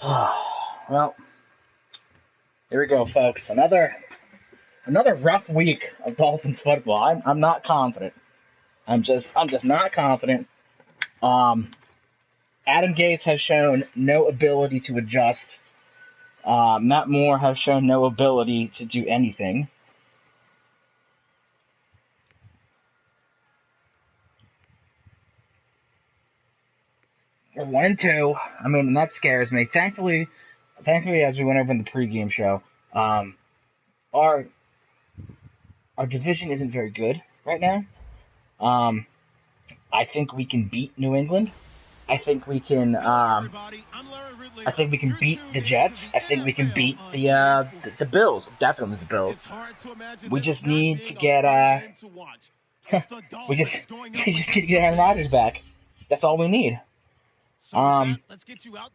Well, here we go, folks. Another rough week of Dolphins football. I'm not confident. I'm just not confident. Adam Gase has shown no ability to adjust. Matt Moore has shown no ability to do anything. We're 1-2. I mean, and that scares me. Thankfully, as we went over in the pregame show, our division isn't very good right now. I think we can beat New England. I think we can. I think we can beat the Jets. I think we can beat the Bills. Definitely the Bills. We just need to get we just need to get Aaron Rodgers back. That's all we need.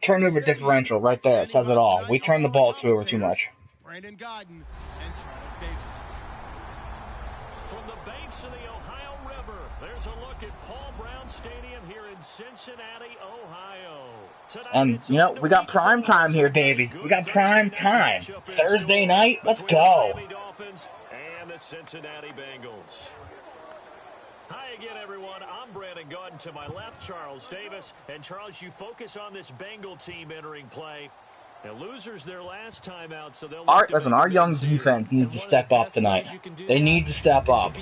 Turnover differential right there. It says it all. We turn the ball over too much. Brandon Godden and Charles Davis. From the banks of the Ohio River, there's a look at Paul Brown Stadium here in Cincinnati, Ohio. And, you know, we got prime time here, baby. We got prime time. Thursday night, let's go. Dolphins and the Cincinnati Bengals. Hi again, everyone. I'm Brandon Godden. To my left, Charles Davis. And, Charles, you focus on this Bengal team entering play. Now, losers their last time out, so they'll our young defense needs to step up tonight. They need to step up.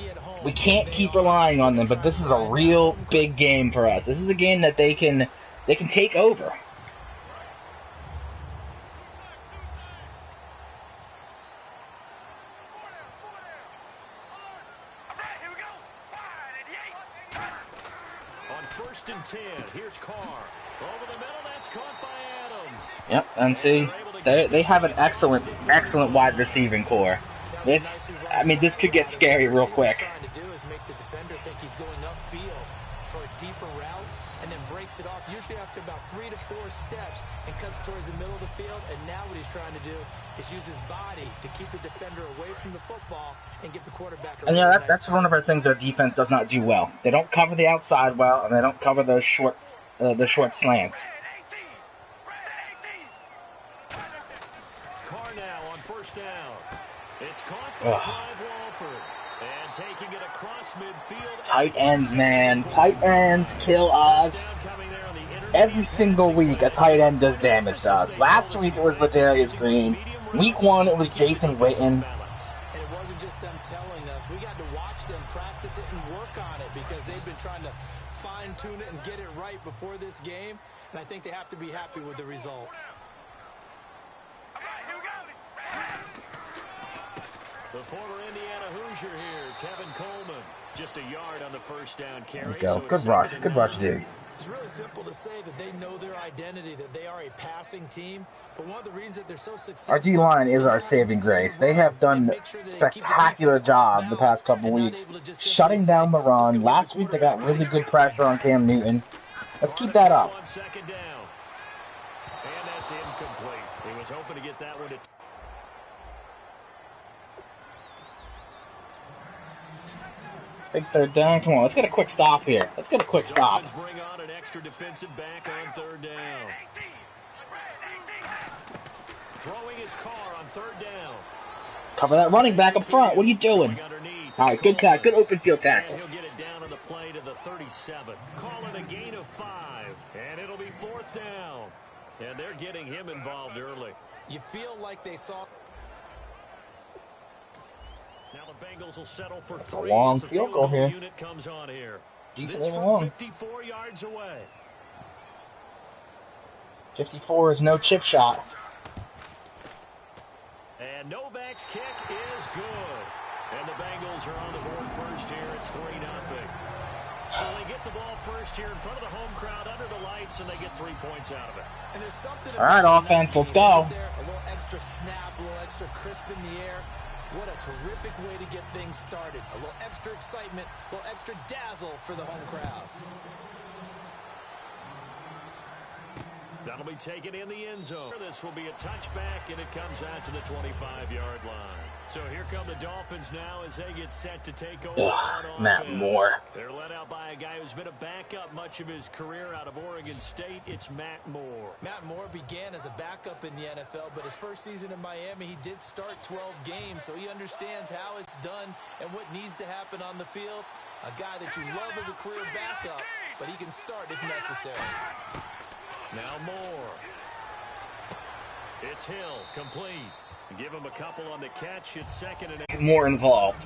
We can't keep relying on them, but this is a real big game for us. This is a game that they can take over. On 1st and 10, here's Carr. Over the middle, that's caught by Adams. Yep, and see, they have an excellent wide receiving core. This could get scary real quick. Trying to do is make the defender think he's going upfield for a deeper route, and then breaks it off usually after about 3 to 4 steps and cuts towards the middle of the field. And now what he's trying to do is use his body to keep the defender away from the football and give the quarterback a And really nice that's one of our things our defense does not do well. They don't cover the outside well, and they don't cover those short slants. Carr now on 1st down. It's caught by Clive Walford. And taking it across midfield. Tight ends, man. Tight ends kill us. Every single week, a tight end does damage to us. Last week, it was Ladarius Green. Week 1, it was Jason Witten. And it wasn't just them telling us. We got to watch them practice it and work on it because they've been trying to fine-tune it and get it right before this game. And I think they have to be happy with the result. The former Indiana Hoosier here, Tevin Coleman. Just a yard on the 1st down carry. There you go. Good rush, dude. It's really simple to say that they know their identity, that they are a passing team. But one of the reasons that they're so successful... Our D-line is our saving grace. They have done a spectacular job the past couple weeks, shutting down the run. Last week, they got really good pressure on Cam Newton. Let's keep that up. On 2nd down. And that's incomplete. He was hoping to get that one to... Big 3rd down. Come on, let's get a quick stop here. Let's get a quick stop. Bring on an extra defensive back on 3rd down. Throwing his Carr on 3rd down. Cover that running back up front. What are you doing? All right, good tackle. Good open field tackle. And he'll get it down on the play to the 37. Call it a gain of 5. And it'll be 4th down. And they're getting him involved early. You feel like they saw... Now the Bengals will settle for 3. A long field goal here. Unit comes on here. Decently This from long. 54 yards away. 54 is no chip shot. And Novak's kick is good. And the Bengals are on the board first here. It's 3-0. So they get the ball first here in front of the home crowd under the lights, and they get 3 points out of it. And there's something All right, offense, let's go. A little extra snap, a little extra crisp in the air. What a terrific way to get things started. A little extra excitement, a little extra dazzle for the home crowd. That'll be taken in the end zone. This will be a touchback, and it comes out to the 25-yard line. So here come the Dolphins now as they get set to take over on offense. Matt Moore. They're led out by a guy who's been a backup much of his career out of Oregon State. It's Matt Moore. Matt Moore began as a backup in the NFL, but his first season in Miami, he did start 12 games, so he understands how it's done and what needs to happen on the field. A guy that you love as a career backup, but he can start if necessary. Now Moore. It's Hill, complete. Give him a couple on the catch. It's 2nd and 8. More involved.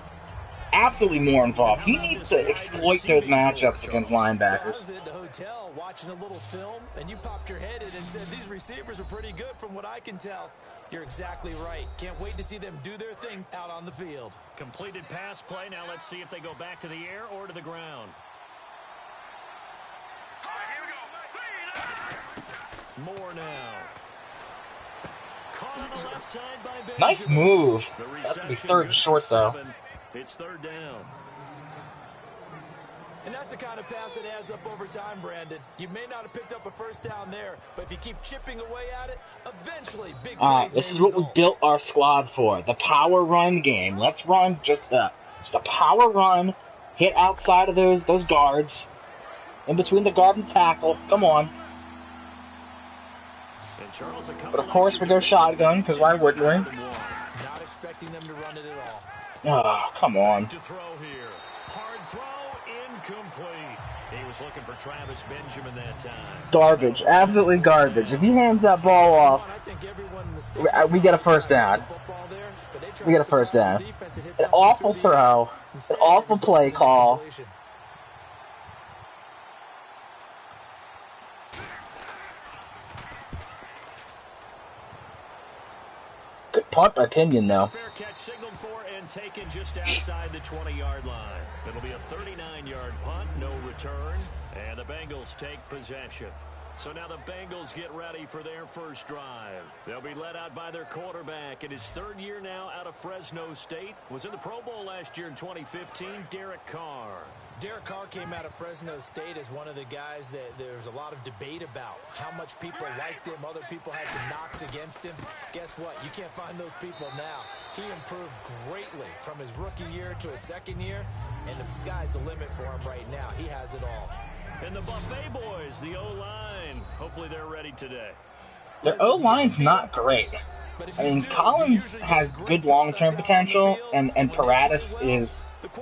Absolutely more involved. He needs to exploit those matchups against linebackers. I was at the hotel watching a little film, and you popped your head in and said, these receivers are pretty good from what I can tell. You're exactly right. Can't wait to see them do their thing out on the field. Completed pass play. Now let's see if they go back to the air or to the ground. Moore now. Caught on the left side by Benjamin. Nice move. That's going to be 3rd and short, though. It's 3rd down. And that's the kind of pass that adds up over time, Brandon. You may not have picked up a first down there, but if you keep chipping away at it, eventually big plays This may is what we result. built our squad for. The power run game. Let's run just a power run. Hit outside of those guards. In between the guard and tackle. Come on. But of course we go shotgun, because why wouldn't we? Not expecting them to run it at all. Oh, come on. To throw here. Hard throw, incomplete. He was looking for Travis Benjamin that time. Garbage. Absolutely garbage. If he hands that ball off, we get a first down. We get a first down. An awful throw. An awful play call. Good punt by Pinion, though. Fair catch signaled for and taken just outside the 20-yard line. It'll be a 39-yard punt, no return, and the Bengals take possession. So now the Bengals get ready for their first drive. They'll be led out by their quarterback in his 3rd year now out of Fresno State. Was in the Pro Bowl last year in 2015, Derek Carr. Derek Carr came out of Fresno State as one of the guys that there's a lot of debate about. How much people liked him. Other people had some knocks against him. Guess what? You can't find those people now. He improved greatly from his rookie year to his 2nd year, and the sky's the limit for him right now. He has it all. And the Buffet boys, the O-line. Hopefully they're ready today. Their O-line's not great. I mean, Collins has good long-term potential, and Paratus is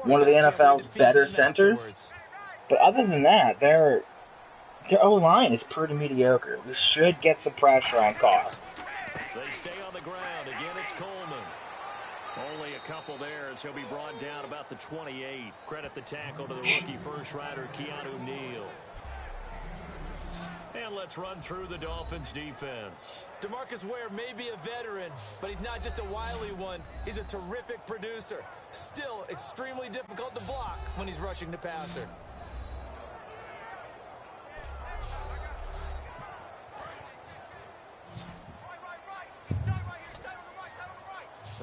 one of the NFL's better centers. But other than that, their O-line is pretty mediocre. We should get some pressure on Carr. They stay on the ground. Again, it's Coleman. Only a couple there as he'll be brought down about the 28. Credit the tackle to the rookie first rider, Keanu Neal. And let's run through the Dolphins defense. DeMarcus Ware may be a veteran, but he's not just a wily one. He's a terrific producer. Still extremely difficult to block when he's rushing the passer.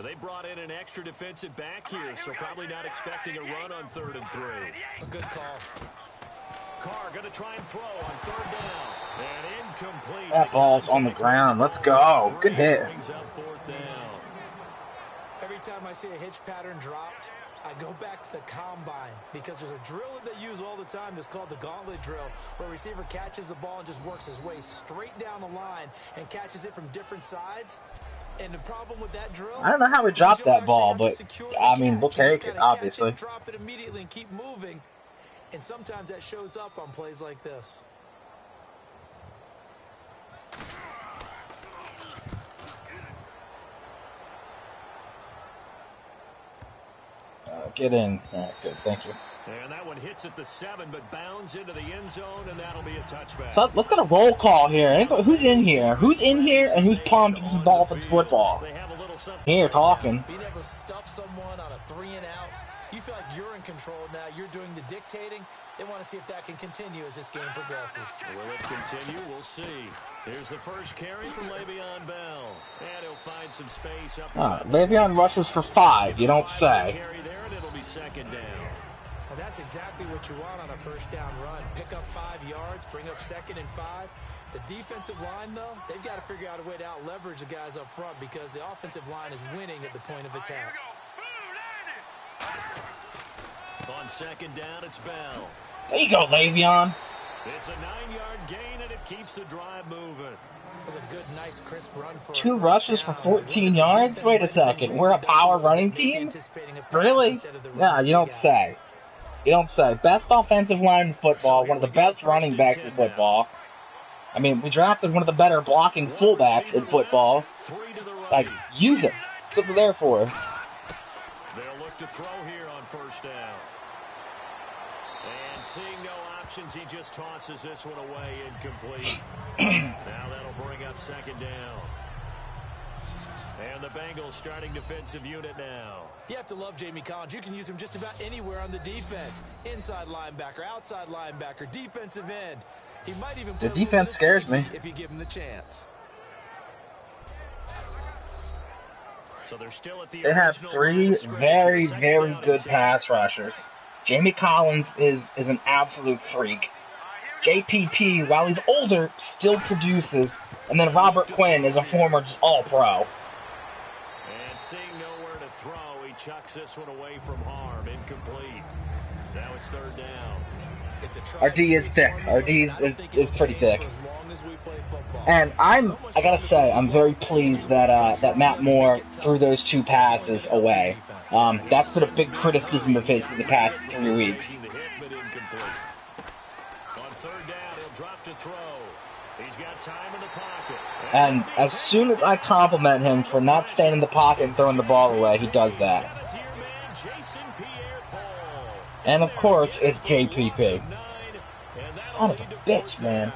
They brought in an extra defensive back here, so probably not expecting a run on 3rd and 3. A good call. Carr going to try and throw on 3rd down. And incomplete. That ball's on the ground. Let's go. Good hit. Brings up 4th down. Every time I see a hitch pattern dropped, I go back to the combine because there's a drill that they use all the time that's called the gauntlet drill, where a receiver catches the ball and just works his way straight down the line and catches it from different sides. And the problem with that drill, I don't know how we dropped that ball, but I mean, we'll take it, obviously. Drop it immediately and keep moving. And sometimes that shows up on plays like this. Get in. Good, thank you. And that one hits at the 7, but bounds into the end zone, and that'll be a touchback. So let's get a roll call here. Who's in here? Who's in here and who's pumped for some Dolphins football? They have a little something Here, talking. Being able to stuff someone on a 3 and out, you feel like you're in control now. You're doing the dictating. They want to see if that can continue as this game progresses. Will it continue? We'll see. Here's the first carry from Leveon Bell. And he'll find some space up. Leveon rushes for 5. You don't say. Carry there, and it'll be 2nd down. And that's exactly what you want on a first down run. Pick up 5 yards, bring up 2nd and 5. The defensive line, though, they've got to figure out a way to out-leverage the guys up front because the offensive line is winning at the point of attack. On second down, it's Bell. There you go, Leveon. It's a 9-yard gain, and it keeps the drive moving. That's a good, nice, crisp run for 2 rushes for 14 yards? Wait a second. We're a power running team? Really? Yeah, you don't say. You don't say. Best offensive line in football, one of the best running backs in football. I mean, we drafted one of the better blocking fullbacks in football. Like, use it. That's what we're there for. They'll look to throw here on first down. And seeing no options, he just tosses this one away incomplete. Now that'll bring up second down. And the Bengals starting defensive unit now. You have to love Jamie Collins. You can use him just about anywhere on the defense. Inside linebacker, outside linebacker, defensive end. He might even play the defense scares me if you give him the chance. So they're still at the They have 3 very, very good pass rushers. Jamie Collins is an absolute freak. JPP, while he's older, still produces. And then Robert Quinn is a former all-pro. And seeing nowhere to throw, he chucks this one away from harm. Incomplete. Now it's third down. Our D is thick. Our D is pretty thick. And I gotta say, I'm very pleased that that Matt Moore threw those 2 passes away. That's been a big criticism of his for the past 3 weeks. And as soon as I compliment him for not staying in the pocket and throwing the ball away, he does that. And of course, it's JPP. Son of a bitch, man.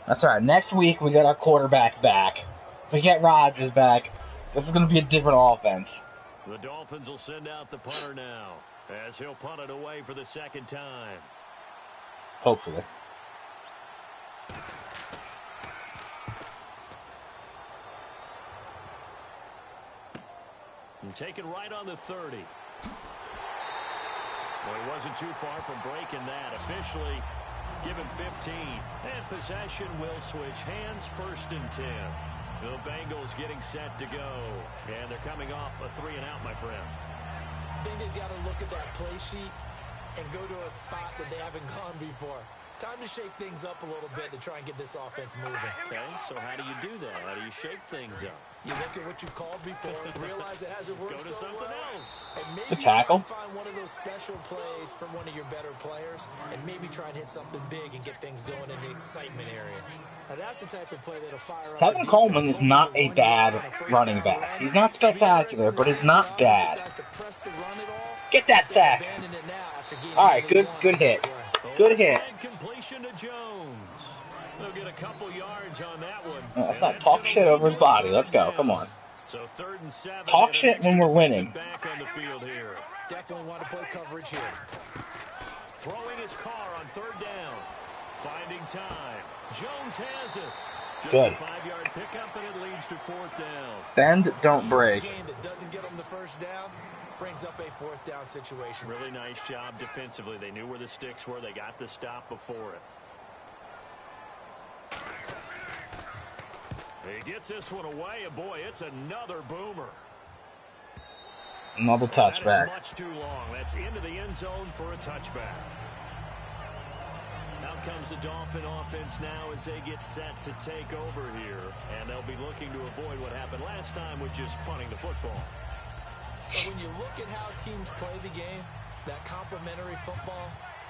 That's right. Next week, we get our quarterback back. If we get Rodgers back, this is going to be a different offense. The Dolphins will send out the punter now, as he'll punt it away for the second time. Hopefully. And taken right on the 30. Well, he wasn't too far from breaking that. Officially, give him 15. And possession will switch hands, first and 10. The Bengals getting set to go. And they're coming off a 3-and-out, my friend. I think they've got to look at that play sheet and go to a spot that they haven't gone before. Time to shake things up a little bit to try and get this offense moving. Okay, so how do you do that? How do you shake things up? You look at what you called before, realize it hasn't worked Go to so something well, else. and maybe Good tackle. try and find one of those special plays from one of your better players, and maybe try and hit something big and get things going in the excitement area. Now that's the type of play that'll fire up. Tevin Coleman is not a bad running back. He's not spectacular, but he's not bad. Get that sack. All right, good hit. Good hit. Completion to Jones. They'll get a couple yards on that one. Let's not talk shit over his body. Let's go. Come on. So 3rd and 7. Talk shit when we're winning. Back on the field here. Definitely want to play coverage here. Throwing his Carr on 3rd down. Finding time. Jones has it. Just Good. a 5-yard pickup, and it leads to 4th down. Bend, don't break. Game that doesn't get them the first down brings up a 4th down situation. Really nice job defensively. They knew where the sticks were. They got the stop before it. He gets this one away, and boy, it's another boomer. Another touchback. That is much too long. That's into the end zone for a touchback. Out comes the Dolphin offense now as they get set to take over here. And they'll be looking to avoid what happened last time, which is punting the football. But when you look at how teams play the game, that complementary football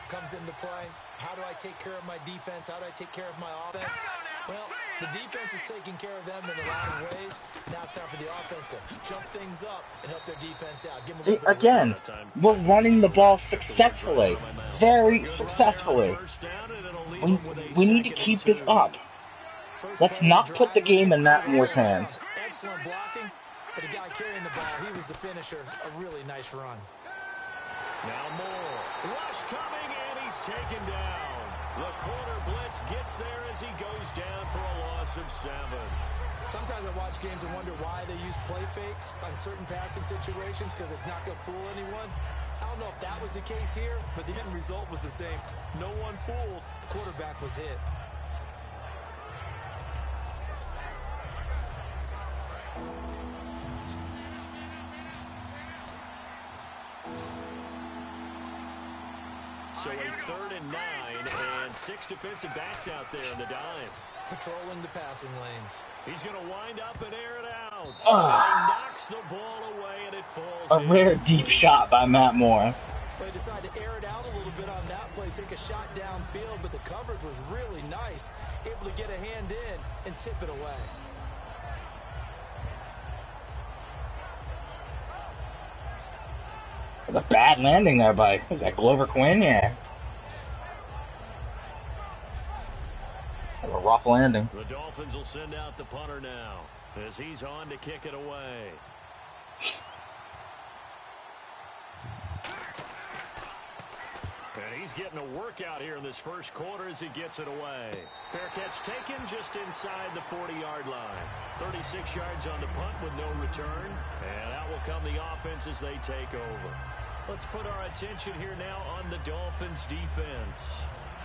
comes into play. How do I take care of my defense? How do I take care of my offense? Well, the defense is taking care of them in a lot of ways. Now it's time for the offense to jump things up and help their defense out. Give them a little bit Again, we're running the ball successfully. Very successfully. We need to keep this up. Let's not put the game in Matt Moore's hands. Excellent blocking, but the guy carrying the ball, he was the finisher. A really nice run. Now Moore. Rush coming, and he's taken down. The corner blitz gets there as he goes down for a loss of 7. Sometimes I watch games and wonder why they use play fakes on certain passing situations because it's not going to fool anyone. I don't know if that was the case here, but the end result was the same. No one fooled. The quarterback was hit. So a 3rd and 9, and 6 defensive backs out there in the dime. Patrolling the passing lanes. He's going to wind up and air it out. He Ah. knocks the ball away, and it falls A in. rare deep shot by Matt Moore. They decided to air it out a little bit on that play, take a shot downfield, but the coverage was really nice. Able to get a hand in and tip it away. It was a bad landing there by, was that Glover Quinn? Yeah. That was a rough landing. The Dolphins will send out the punter now as he's on to kick it away. And he's getting a workout here in this first quarter as he gets it away. Fair catch taken just inside the 40-yard line. 36 yards on the punt with no return. And out will come the offense as they take over. Let's put our attention here now on the Dolphins' defense.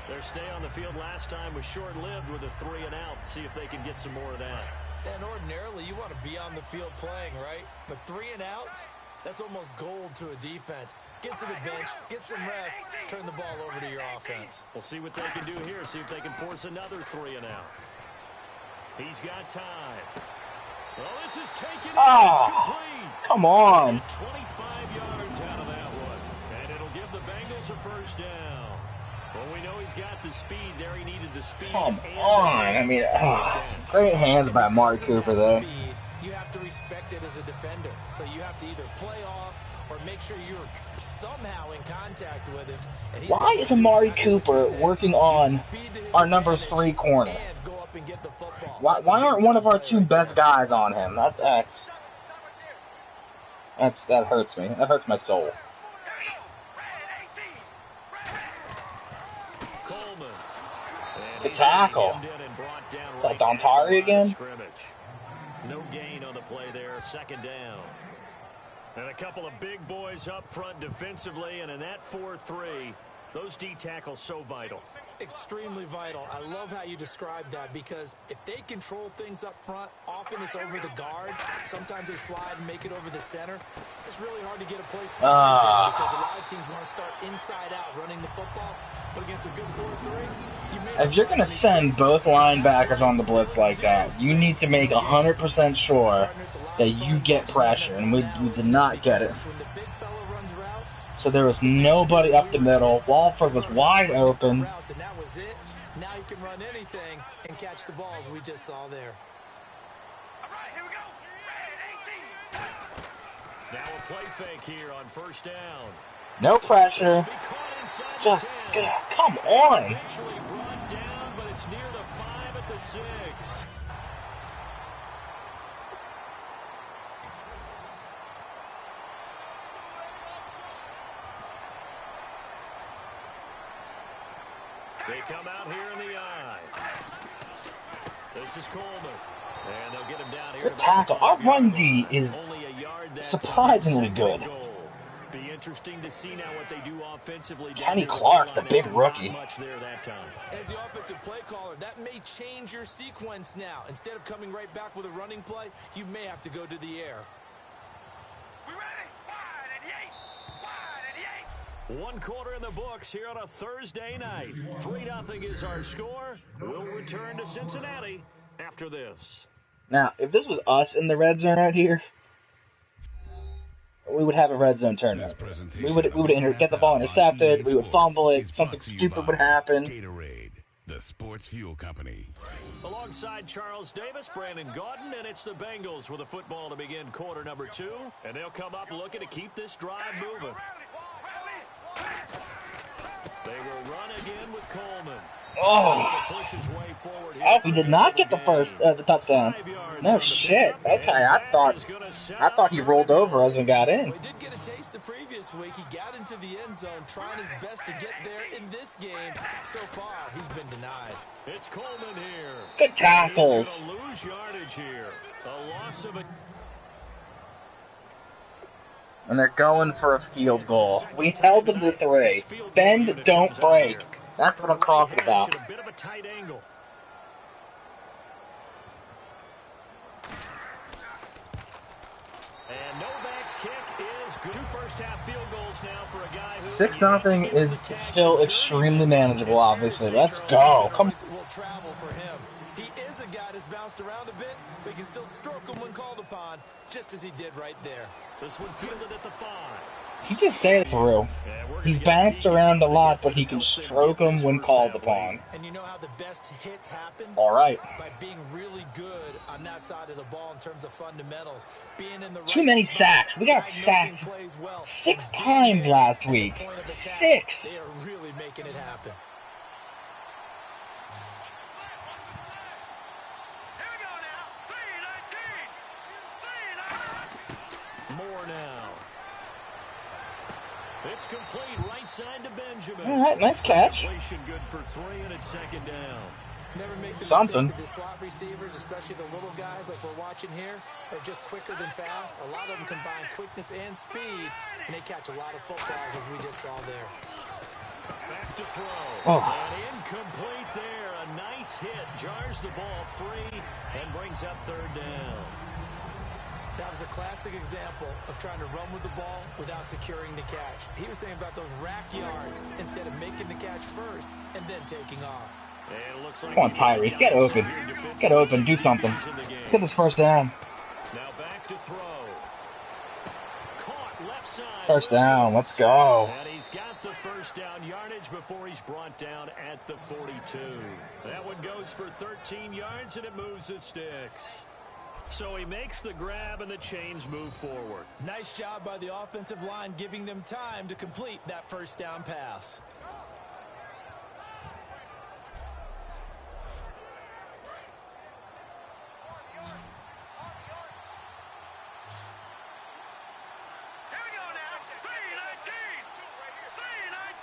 Their stay on the field last time was short-lived with a 3-and-out. See if they can get some more of that. And ordinarily, you want to be on the field playing, right? But 3-and-outs, that's almost gold to a defense. Get to the bench, get some rest, turn the ball over to your offense. We'll see what they can do here, see if they can force another 3-and-out. He's got time. Well, this is taken in. It's complete. Come on. 25 yards out of that one. And it'll give the Bengals a first down. Well, we know he's got the speed there. He needed the speed. Come on. I mean, great hands by Amari Cooper there. You have to respect it as a defender. So you have to either play off or make sure you're somehow in contact with him. And why is Amari Cooper working on our number 3 corner? Why aren't one of our 2 best guys on him? That hurts me. That hurts my soul. Good tackle. Is that Dontari again? No gain on the play there. 2nd down. And a couple of big boys up front defensively, and in that 4-3, those D tackles so vital. Extremely vital. I love how you describe that because if they control things up front, often it's over the guard. Sometimes they slide and make it over the center. It's really hard to get a play started there because a lot of teams want to start inside out running the football. But against a good 4-3, if you're going to send both linebackers on the blitz like that, you need to make 100% sure that you get pressure, and we did not get it. So there was nobody up the middle. Walford was wide open. Now you can run anything and catch the balls we just saw there. Now a play fake here on 1st down. No pressure. Just, come on. Eventually brought down, but it's near the 5 at the 6. They come out here in the eye. This is Coleman. And they'll get him down here. Good tackle. Our run D is surprisingly good. Be interesting to see now what they do offensively. Kenny Clark, the big rookie. Much there that time. As the offensive play caller, that may change your sequence now. Instead of coming right back with a running play, you may have to go to the air. One quarter in the books here on a Thursday night. 3-0 is our score. We'll return to Cincinnati after this. Now, if this was us in the red zone right here, we would have a red zone turnover. We would get the ball intercepted. We would fumble it. Something stupid would happen. Gatorade, the sports fuel company. Alongside Charles Davis, Brandon Gaudin, and it's the Bengals with a football to begin quarter number 2. And they'll come up looking to keep this drive moving. They will run again with Coleman. Oh, we did not get the touchdown. No shit. Okay, I thought he rolled over as and got in. We did get a taste of previous week, he got into the end zone trying his best to get there. In this game, so far, he's been denied. It's Coleman here. Good tackles. He's going to lose yardage here. A loss of a... And they're going for a field goal. We held them to 3. Bend, don't break. That's what I'm talking about. A bit of a tight angle. And Novak's kick is good. 2 first-half field goals now for a guy who... 6-0 is still extremely manageable, obviously. Let's go. Come. Will travel for him. He is a guy that's bounced around a bit, but he can still stroke him when called upon, just as he did right there. This one fielded at the 5. He just said it through. He's bounced around a lot, but he can stroke him when called upon. And you know how the best hits happen? All right. By being really good on that side of the ball in terms of fundamentals. Being in the Too many sacks. We got sacked 6 times last week. 6. They are really making it happen. More now. It's complete right side to Benjamin. All right, nice catch. Good for 3, and it's 2nd down. Never make the Something. mistake that the slot receivers, especially the little guys like we're watching here, are just quicker than fast. A lot of them combine quickness and speed, and they catch a lot of footballs, as we just saw there. Back to throw. Oh. And incomplete there. A nice hit. Jars the ball free and brings up 3rd down. That was a classic example of trying to run with the ball without securing the catch. He was thinking about those rack yards instead of making the catch first and then taking off. And it looks like Come on, Tyree. Get open. Get open. Do something. Let's get this 1st down. Now back to throw. Caught left side. 1st down. Let's go. And he's got the 1st down yardage before he's brought down at the 42. That one goes for 13 yards, and it moves the sticks. So he makes the grab, and the chains move forward. Nice job by the offensive line, giving them time to complete that 1st down pass.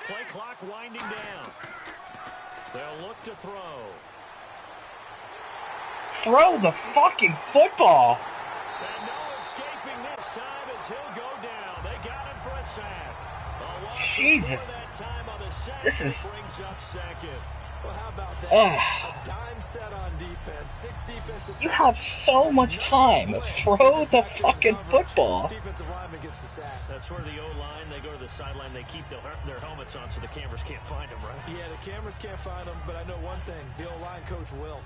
Play clock winding down. They'll look to throw. Throw the fucking football. And no escaping this time as he'll go down. They got him for a sack. Jesus. That time on the sack, This is... brings up 2nd. Well, how about that? A dime set on defense. 6 defensive. You have so much time. Throw the fucking football. Defensive lineman gets the sack. That's where the O-line, they go to the sideline, they keep their helmets on so the cameras can't find them, right? Yeah, the cameras can't find them, but I know one thing. The O-line coach will.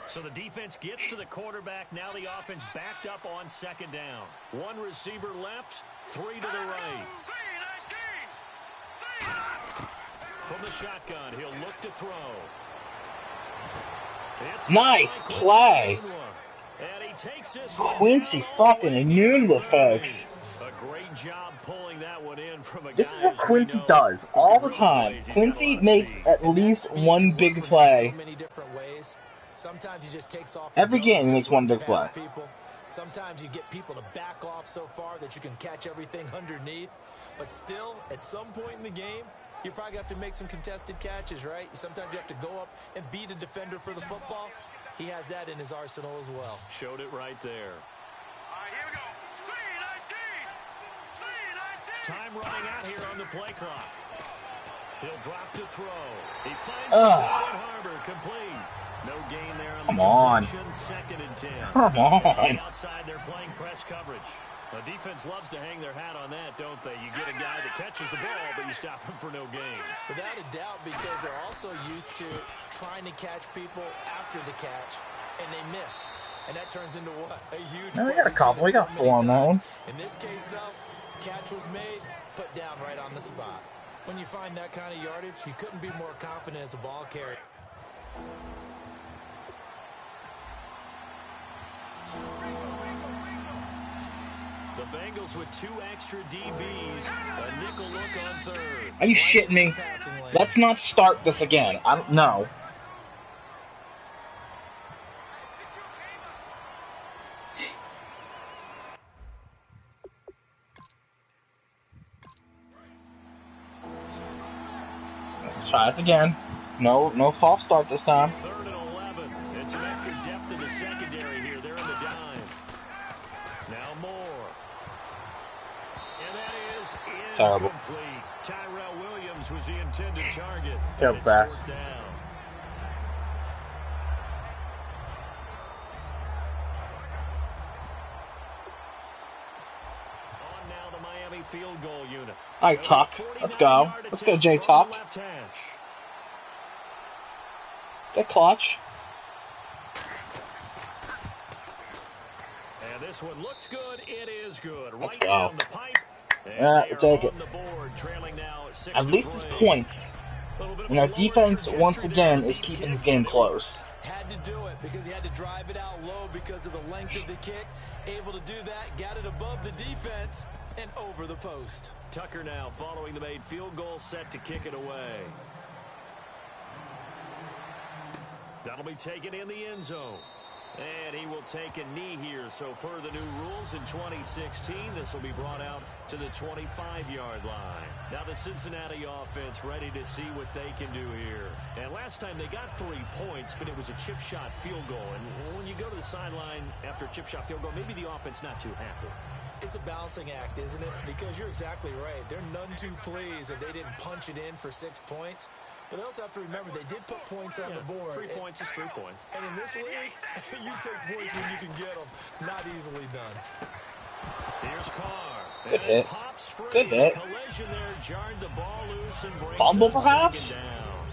So the defense gets to the quarterback. Now the offense backed up on 2nd down. 1 receiver left, 3 to the right. From the shotgun, he'll look to throw. It's Nice play. And he takes this Quincy fucking Enunwa, folks. A great job pulling that one in from a This is what Quincy does all the time. Quincy makes at least one big play. So many different ways. Sometimes he just takes off. Every game he makes one big play. Sometimes you get people to back off so far that you can catch everything underneath. But still, at some point in the game, you probably have to make some contested catches, right? Sometimes you have to go up and beat a defender for the football. He has that in his arsenal as well. Showed it right there. All right, here we go. 3-19. Time running out here on the play clock. He'll drop to throw. He finds his Harbor complete. No gain there on the completion. 2nd and 10. Come on. Outside, they're playing press coverage. The defense loves to hang their hat on that, don't they? You get a guy that catches the ball, but you stop him for no gain. Without a doubt, because they're also used to trying to catch people after the catch, and they miss. And that turns into what? A huge We got a couple. We got 4 on that one. In this case, though, catch was made, put down right on the spot. When you find that kind of yardage, you couldn't be more confident as a ball carrier. The Bengals with 2 extra DBs. A nickel look on third. Are you shitting me? Let's not start this again. I don't know. Let's try this again. No false start this time. 3rd and 11. And some extra depth in the secondary here. They're in the dime. Now Moore. And that is Terrible. incomplete. Tyrell Williams was the intended target. Terrible pass. Down. On now the Miami field goal unit. All right, Tuck. Let's go. Let's go, Jay Tuck. Get clutch. And this one looks good. It is good. Let's Right go. down the pipe. Yeah, we'll take it. The board, trailing now at At least it's points. And our defense, once again, is keeping this game close. Had to do it because he had to drive it out low because of the length of the kick. Able to do that, got it above the defense and over the post. Tucker now following the made field goal, set to kick it away. That'll be taken in the end zone. And he will take a knee here. So per the new rules in 2016, this will be brought out to the 25-yard line. Now the Cincinnati offense ready to see what they can do here. And last time they got 3 points, but it was a chip shot field goal. And when you go to the sideline after a chip shot field goal, maybe the offense not too happy. It's a balancing act, isn't it? Because you're exactly right. They're none too pleased that they didn't punch it in for 6 points. But they also have to remember they did put points on the board. 3 points is 3 points. And in this league, you take points when you can get them. Not easily done. Here's Carr. Good hit. Pops free. Good hit. Collision there, jarred the ball loose and brings Fumble, up perhaps? 2nd down.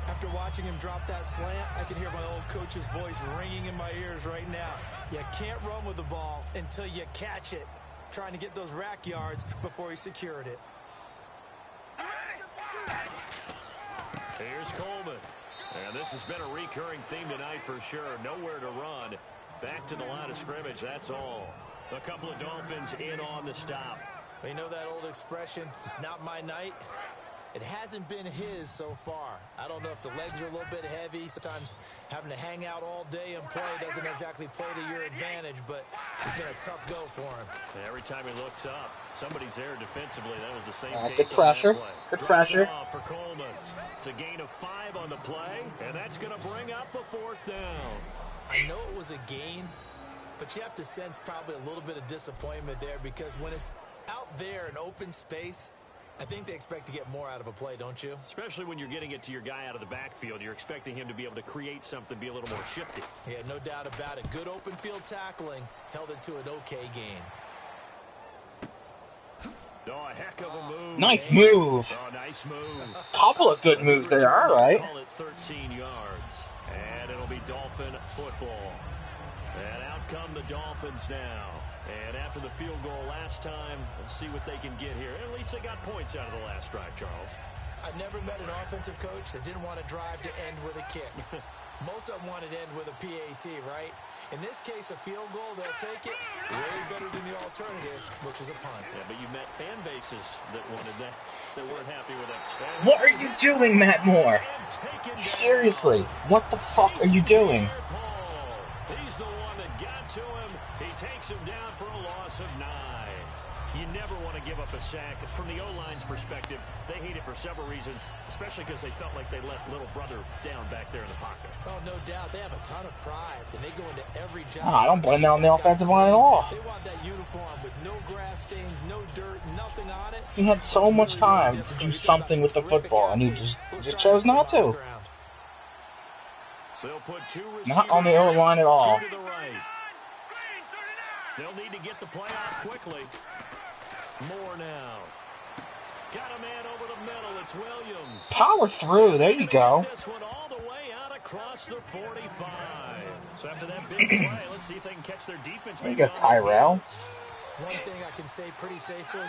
After watching him drop that slant, I can hear my old coach's voice ringing in my ears right now. You can't run with the ball until you catch it. Trying to get those rack yards before he secured it. Here's Coleman. And this has been a recurring theme tonight for sure. Nowhere to run. Back to the line of scrimmage, that's all. A couple of Dolphins in on the stop. You know that old expression, it's not my night? It hasn't been his so far. I don't know if the legs are a little bit heavy. Sometimes having to hang out all day and play doesn't exactly play to your advantage, but it's been a tough go for him. And every time he looks up, somebody's there defensively. That was the same Good case pressure. on that play. Good Drops pressure. it off for Coleman. It's a gain of 5 on the play, and that's going to bring up a 4th down. I know it was a gain, but you have to sense probably a little bit of disappointment there because when it's out there in open space, I think they expect to get more out of a play, don't you? Especially when you're getting it to your guy out of the backfield. You're expecting him to be able to create something, be a little more shifty. Yeah, no doubt about it. Good open field tackling held it to an okay gain. Oh, a heck of a move. Nice move. Oh, nice move. Couple of good moves there, all right. Call it 13 yards. And it'll be Dolphin football. And out come the Dolphins now. And after the field goal last time, let's see what they can get here. At least they got points out of the last drive, Charles. I've never met an offensive coach that didn't want to drive to end with a kick. Most of them wanted to end with a PAT, right? In this case, a field goal, they'll take it. Way better than the alternative, which is a punt. Yeah, but you met fan bases that wanted that weren't happy with it. What are you doing, Matt Moore? Seriously, what the fuck are you doing? He's the one that got to him. He takes him down for a loss of 9. You never want to give up a sack. From the O-line's perspective, they hate it for several reasons, especially because they felt like they let little brother down back there in the pocket. Oh, no doubt. They have a ton of pride, and they go into every job. I don't blame that on the offensive line at all. They want that uniform with no grass stains, no dirt, nothing on it. He had so much time to do something with the football, and he just chose not to. They'll put 2 Not on the O-line at all. 2 to the right. They'll need to get the play out quickly. Moore now. Got a man over the middle. It's Williams. Power through. There you go. This one all the way out across the 45. So after that big play, let's see if they can catch their defense. There you go, Tyrell. One thing I can say pretty safely,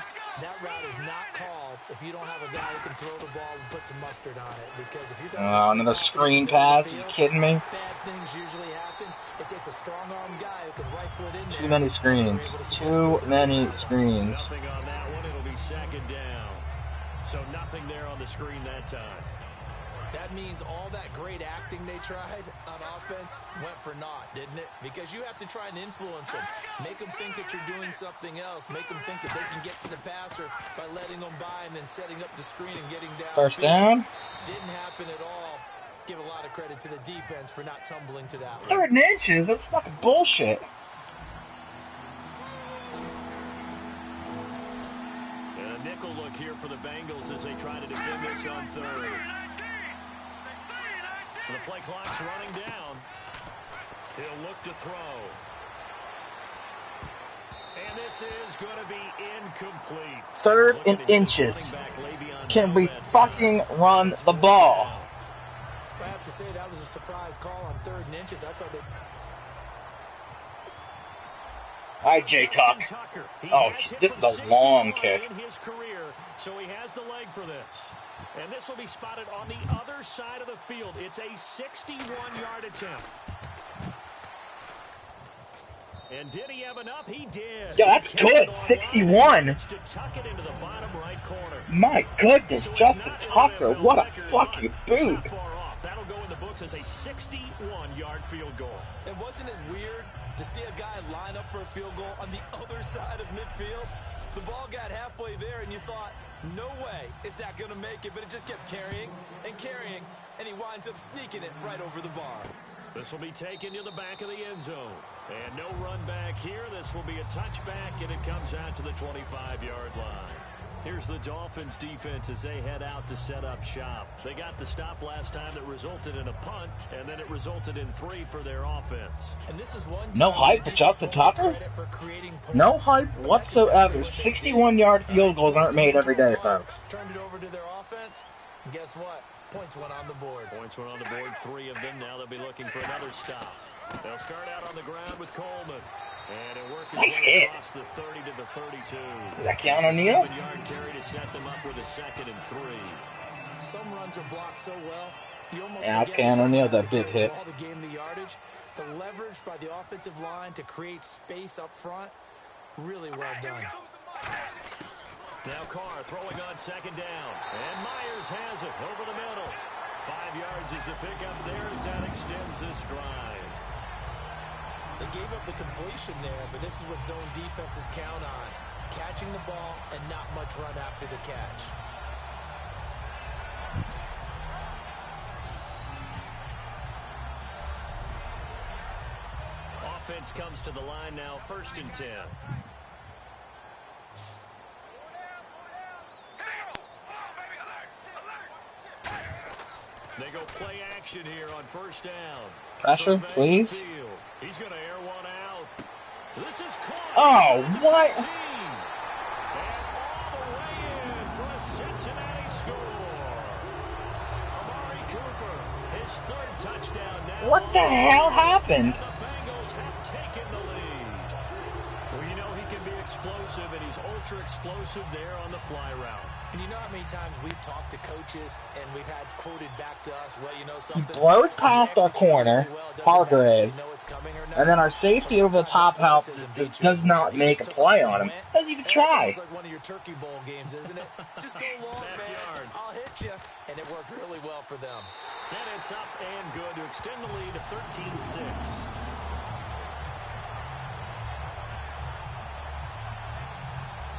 that route is not called if you don't have a guy who can throw the ball and put some mustard on it. Because if you're going to another screen pass. Are you kidding me? Bad things usually happen. It takes a strong-arm guy who can rifle it in there. Too many screens. Too many screens. Nothing on that one. It'll be second down. So nothing there on the screen that time. That means all that great acting they tried on offense went for naught, didn't it? Because you have to try and influence them. Make them think that you're doing something else. Make them think that they can get to the passer by letting them by and then setting up the screen and getting down. First down. Didn't happen at all. Give a lot of credit to the defense for not tumbling to that one. 3rd and inches? That's fucking bullshit. And a nickel look here for the Bengals as they try to defend this on 3rd. The play clock's running down. He'll look to throw. And this is going to be incomplete. 3rd and inches. Can we fucking run the ball? I have to say that was a surprise call on 3rd and inches. I thought that. All right, J-Tuck. Oh, this is a long kick. In his career, so he has the leg for this. And this will be spotted on the other side of the field. It's a 61-yard attempt. And did he have enough? He did. Yeah, that's good. 61. To tuck it into the bottom right corner. My goodness, Justin Tucker. What a fucking boot. That'll go in the books as a 61-yard field goal. And wasn't it weird to see a guy line up for a field goal on the other side of midfield? The ball got halfway there, and you thought, no way is that going to make it, but it just kept carrying, and he winds up sneaking it right over the bar. This will be taken to the back of the end zone. And no run back here. This will be a touchback, and it comes out to the 25-yard line. Here's the Dolphins defense as they head out to set up shop. They got the stop last time that resulted in a punt, and then it resulted in 3 for their offense. And this is one no hype for Justin Tucker? No hype whatsoever. 61-yard field goals aren't made every day, folks. Turned it over to their offense, and guess what? Points went on the board. Points went on the board, 3 of them. Now they'll be looking for another stop. They'll start out on the ground with Coleman. And it works nice hit. Across the 30 to the 32. Is that Keanu O'Neal? 7-yard carry to set them up with a 2nd and 3. Some runs are blocked so well. You almost yeah, Keanu O'Neal, that big hit. The game, the yardage, the leverage by the offensive line to create space up front. Really well done. Now Carr throwing on 2nd down. And Myers has it over the middle. 5 yards is the pickup there as that extends this drive. They gave up the completion there, but this is what zone defenses count on. Catching the ball and not much run after the catch. Offense comes to the line now, 1st and 10. They go play action here on 1st down. Pressure, please. He's going to air one out. This is Carr. Oh, what? And all the way in for a Cincinnati score. Amari Cooper, his 3rd touchdown now. What the hell happened? And the Bengals have taken the lead. Well, you know he can be explosive, and he's ultra explosive there on the fly route. And you know how many times we've talked to coaches and we've had quoted back to us, well, you know something. He blows past our corner, Hargraves, and then our safety over the top help just does not make a play on him. Doesn't even try. It's like one of your Turkey Bowl games, isn't it? Just go long, man. I'll hit you. And it worked really well for them. And it's up and good to extend the lead to 13-6.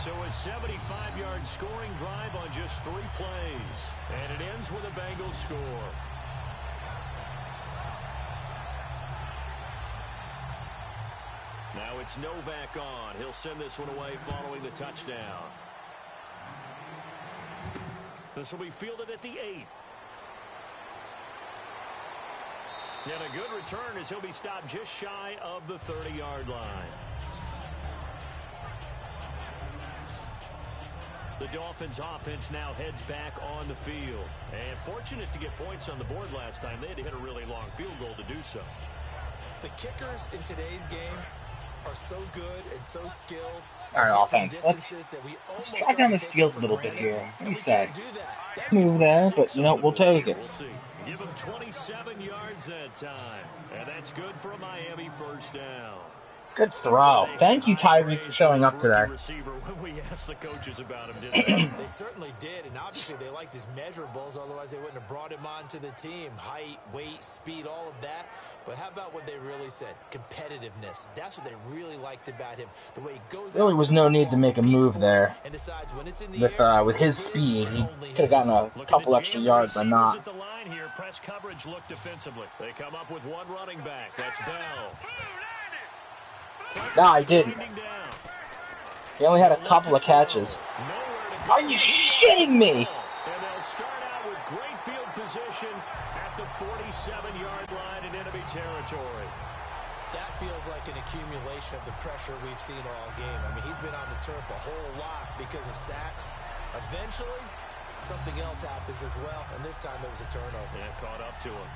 So a 75-yard scoring drive on just 3 plays. And it ends with a Bengals score. Now it's Novak on. He'll send this one away following the touchdown. This will be fielded at the 8. And a good return as he'll be stopped just shy of the 30-yard line. The Dolphins offense now heads back on the field. And fortunate to get points on the board last time. They had to hit a really long field goal to do so. The kickers in today's game are so good and so skilled. All right, offense. Let's track down this field a little bit here. What do you say? Move there, but you know, we'll take it. We'll see. Give him 27 yards that time. And that's good for a Miami first down. Good throw. Thank you, Tyreek, for showing up today. When we asked the coaches about him, didn't they? They certainly did, and obviously they liked his measurables, otherwise they wouldn't have brought him onto the team. Height, weight, speed, all of that. But how about what they really said? Competitiveness. That's what they really liked about him. The way he goes Really was no need to make a move there. and decides when it's in the air, With his speed, he could have gotten a couple extra yards by not. At the line here, press coverage look defensively. They come up with one running back. That's Bell. No, he didn't. He only had a couple of catches. Are you shitting me? And they'll start out with great field position at the 47-yard line in enemy territory. That feels like an accumulation of the pressure we've seen all game. I mean, he's been on the turf a whole lot because of sacks. Eventually, something else happens as well, and this time it was a turnover. And caught up to him.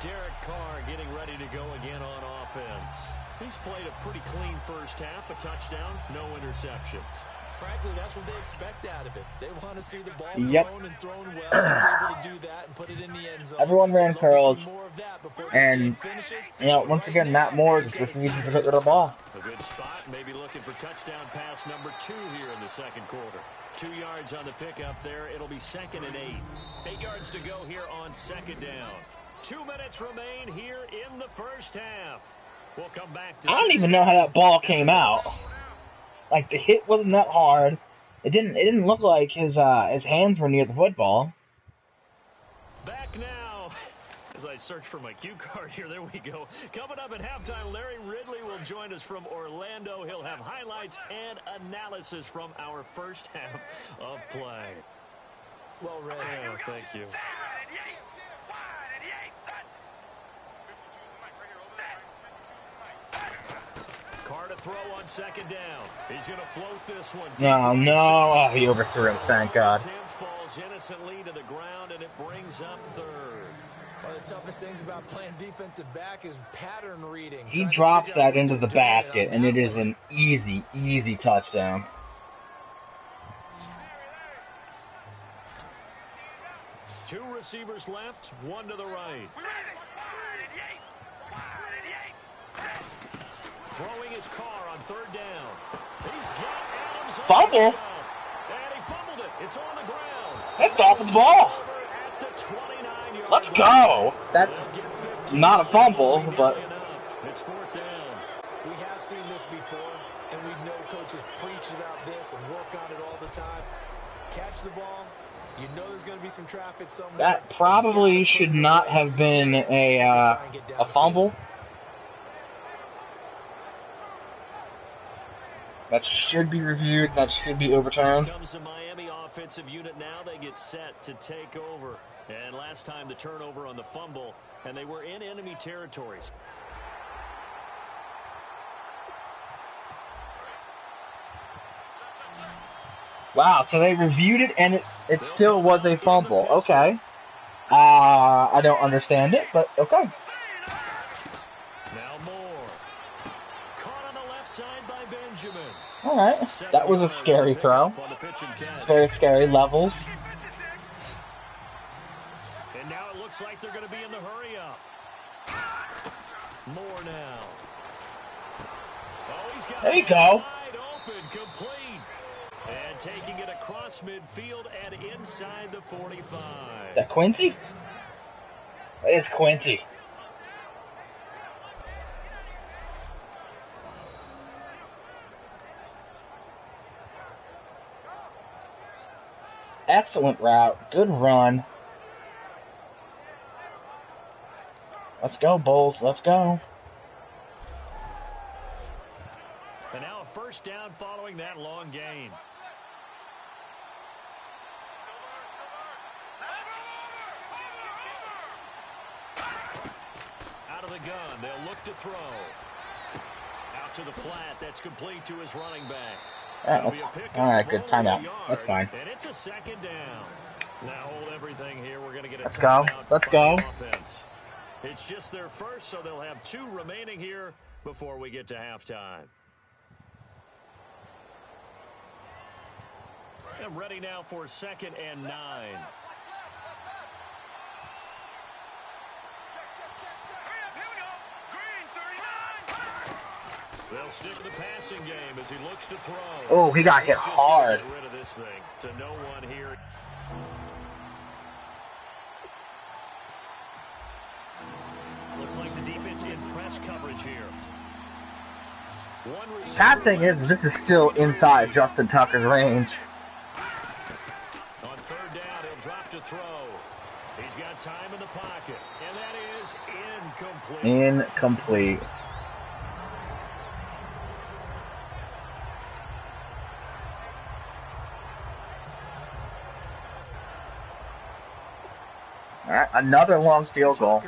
Derek Carr getting ready to go again on offense. He's played a pretty clean first half, a touchdown, no interceptions. Frankly, that's what they expect out of it. They want to see the ball thrown and thrown well. He's able to do that and put it in the end zone. Everyone ran curls, and, you know, once again, Matt Moore just refuses to get rid of the ball. A good spot, maybe looking for touchdown pass number 2 here in the second quarter. 2 yards on the pickup there. It'll be 2nd and 8. 8 yards to go here on second down. 2 minutes remain here in the first half. We'll come back to I don't even know how that ball came out. Like, the hit wasn't that hard. It didn't look like his hands were near the football. Back now. As I search for my cue card here, there we go. Coming up at halftime, Larry Ridley will join us from Orlando. He'll have highlights and analysis from our first half of play. Well read. Yeah, thank you. Carr to throw on second down. He's going to float this one. No. Oh, he overthrew him, thank God. Tim falls innocently to the ground, and it brings up third. One of the toughest things about playing defensive back is pattern reading. He drops that into the basket, and it is an easy, easy touchdown. Two receivers left, one to the right. Throwing his Carr on third down. He's got Adams. Fumble? And he fumbled it. It's on the ground. That's Dolphins ball. At the 29-yard Let's go. That's not a fumble, but it's fourth down. We have seen this before, and we know coaches preach about this and work on it all the time. Catch the ball. You know there's going to be some traffic somewhere. that probably should not have been a fumble. That should be reviewed. That should be overturned. Comes the Miami offensive unit now. They get set to take over. And last time the turnover on the fumble, and they were in enemy territories. Wow, so they reviewed it and it still was a fumble. Okay. I don't understand it, but okay. Now Moore. Caught on the left side by Benjamin. All right. That was a scary throw. On the pitch and catch. Very scary levels. And now it looks like they're going to be in the hurry up. Moore now. Oh, he's got There you go. wide open, complete. And taking it across midfield and inside the 45. Is that Quincy? It is Quincy. Excellent route. Good run. Let's go, Bulls. Let's go. And now a first down following that long gain. Out of the gun, they'll look to throw. Out to the flat, that's complete to his running back. All right, good timeout. That's fine. And it's a second down. Now hold everything here. We're going to get a Let's go. timeout Let's by go. the offense. It's just their first, so they'll have 2 remaining here before we get to halftime. And ready now for 2nd and 9. They'll stick to the passing game as he looks to throw. Oh, he got hit hard. Get rid of this thing to no one here. Looks like the defense in press coverage here. Sad thing is, this is still inside Justin Tucker's range. On 3rd down, he'll drop to throw. He's got time in the pocket, and that is incomplete. Incomplete. All right, another long field goal.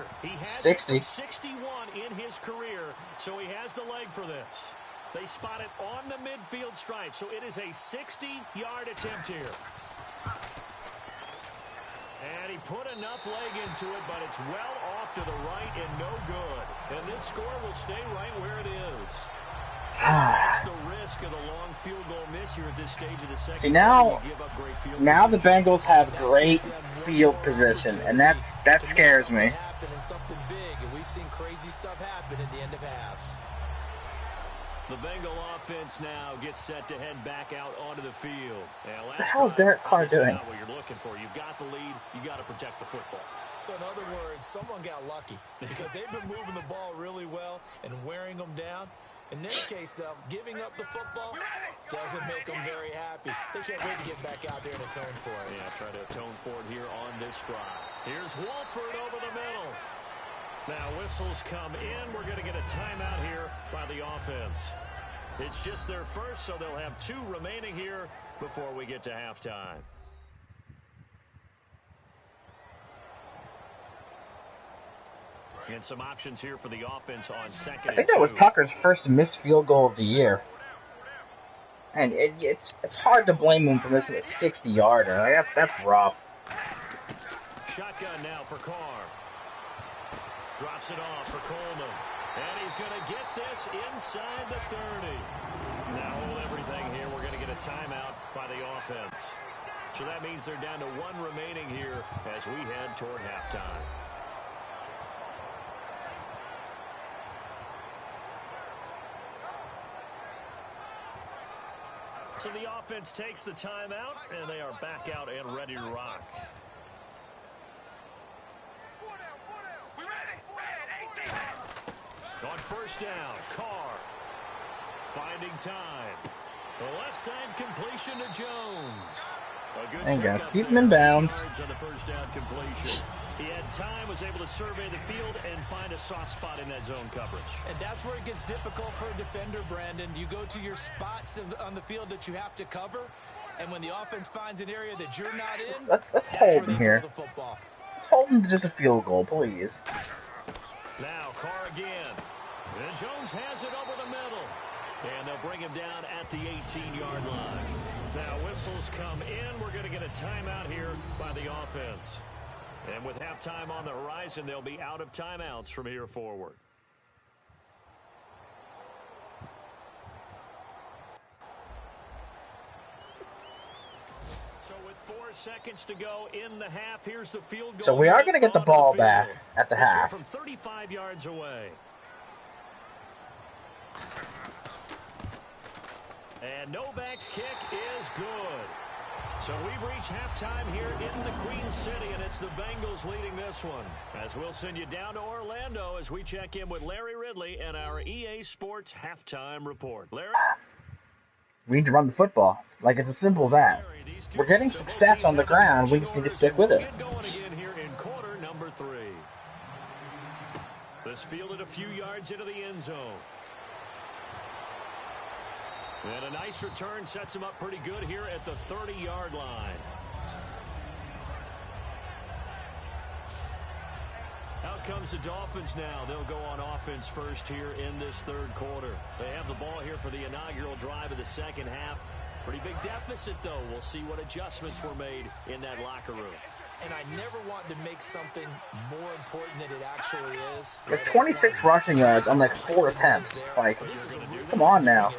60. 61 in his career, so he has the leg for this. They spot it on the midfield stripe, so it is a 60-yard attempt here. And he put enough leg into it, but it's well off to the right and no good. And this score will stay right where it is. That's the risk of the long field goal miss here at this stage of the second. See, now the Bengals have great field position, and that scares me. Something big, and we've seen crazy stuff happen at the end of halves. The Bengal offense now gets set to head back out onto the field. What the hell is Derek Carr doing? What you're looking for. You've got the lead. You got to protect the football. So in other words, someone got lucky because they've been moving the ball really well and wearing them down. In this case, though, giving up the football doesn't make them very happy. They can't wait to get back out there and atone for it. Yeah, try to atone for it here on this drive. Here's Wolford over the middle. Now whistles come in. We're going to get a timeout here by the offense. It's just their first, so they'll have 2 remaining here before we get to halftime. And some options here for the offense on 2nd. I think that was Tucker's first missed field goal of the year. And it's hard to blame him for missing a 60-yarder. Like, that's rough. Shotgun now for Carr. Drops it off for Coleman. And he's going to get this inside the 30. Now hold everything here. We're going to get a timeout by the offense. So that means they're down to 1 remaining here as we head toward halftime. So the offense takes the timeout, and they are back out and ready to rock. On 1st down, Carr finding time. The left side completion to Jones. There you go. Keep him in bounds. On the 1st down completion. He had time, was able to survey the field and find a soft spot in that zone coverage. And that's where it gets difficult for a defender, Brandon. You go to your spots on the field that you have to cover, and when the offense finds an area that you're not in, let's hold him here. Let's hold him to just a field goal, please. Now Carr again. And Jones has it over the middle. And they'll bring him down at the 18-yard line. Now whistles come in. We're going to get a timeout here by the offense. And with halftime on the horizon, they'll be out of timeouts from here forward. So with 4 seconds to go in the half, here's the field goal. So we are going to get the ball back at the half. From 35 yards away. And Novak's kick is good. So we've reached halftime here in the Queen City, and it's the Bengals leading this one. As we'll send you down to Orlando as we check in with Larry Ridley and our EA Sports halftime report. Larry? We need to run the football. Like, it's as simple as that. We're getting success on the ground. We just need to stick with it. Get going again here in quarter number 3. This fielded a few yards into the end zone. And a nice return sets him up pretty good here at the 30-yard line. Out comes the Dolphins now. They'll go on offense first here in this 3rd quarter. They have the ball here for the inaugural drive of the 2nd half. Pretty big deficit, though. We'll see what adjustments were made in that locker room. And I never want to make something more important than it actually is. With 26 rushing yards on like 4 attempts. Like, come on now.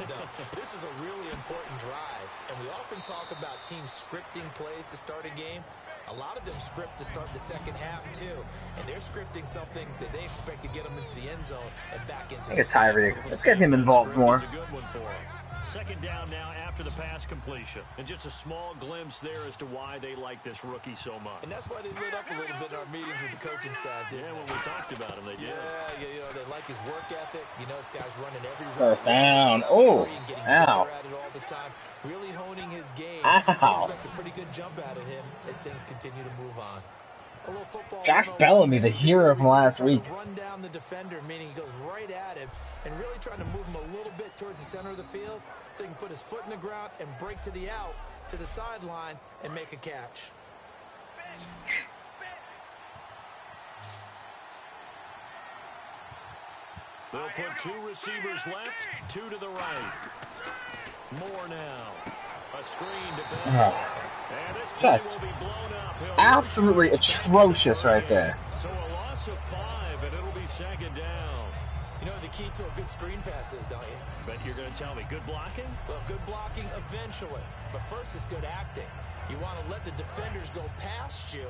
This is a really important drive, and we often talk about teams scripting plays to start a game. A lot of them script to start the second half, too. And they're scripting something that they expect to get them into the end zone and back into the I think it's Tyreek. Let's get him involved more. Second down now after the pass completion. And just a small glimpse there as to why they like this rookie so much. And that's why they lit up a little bit in our meetings with the coaching staff, didn't they? When we talked about him, they did. Yeah, you know, they like his work ethic. You know, this guy's running every first down. Oh, ow. At it all the time, really honing his game. Ow. I expect a pretty good jump out of him as things continue to move on. Josh Bellamy, the hero from last week. Run down the defender, meaning he goes right at him and really trying to move him a little bit towards the center of the field so he can put his foot in the ground and break to the out, to the sideline, and make a catch. They'll put 2 receivers left, 2 to the right. More now. A screen to Bell. And this play will be blown up. Absolutely atrocious right there. So a loss of 5, and it'll be second down. You know the key to a good screen pass is, don't you? Bet you're going to tell me good blocking? Well, good blocking eventually. But first is good acting. You want to let the defenders go past you,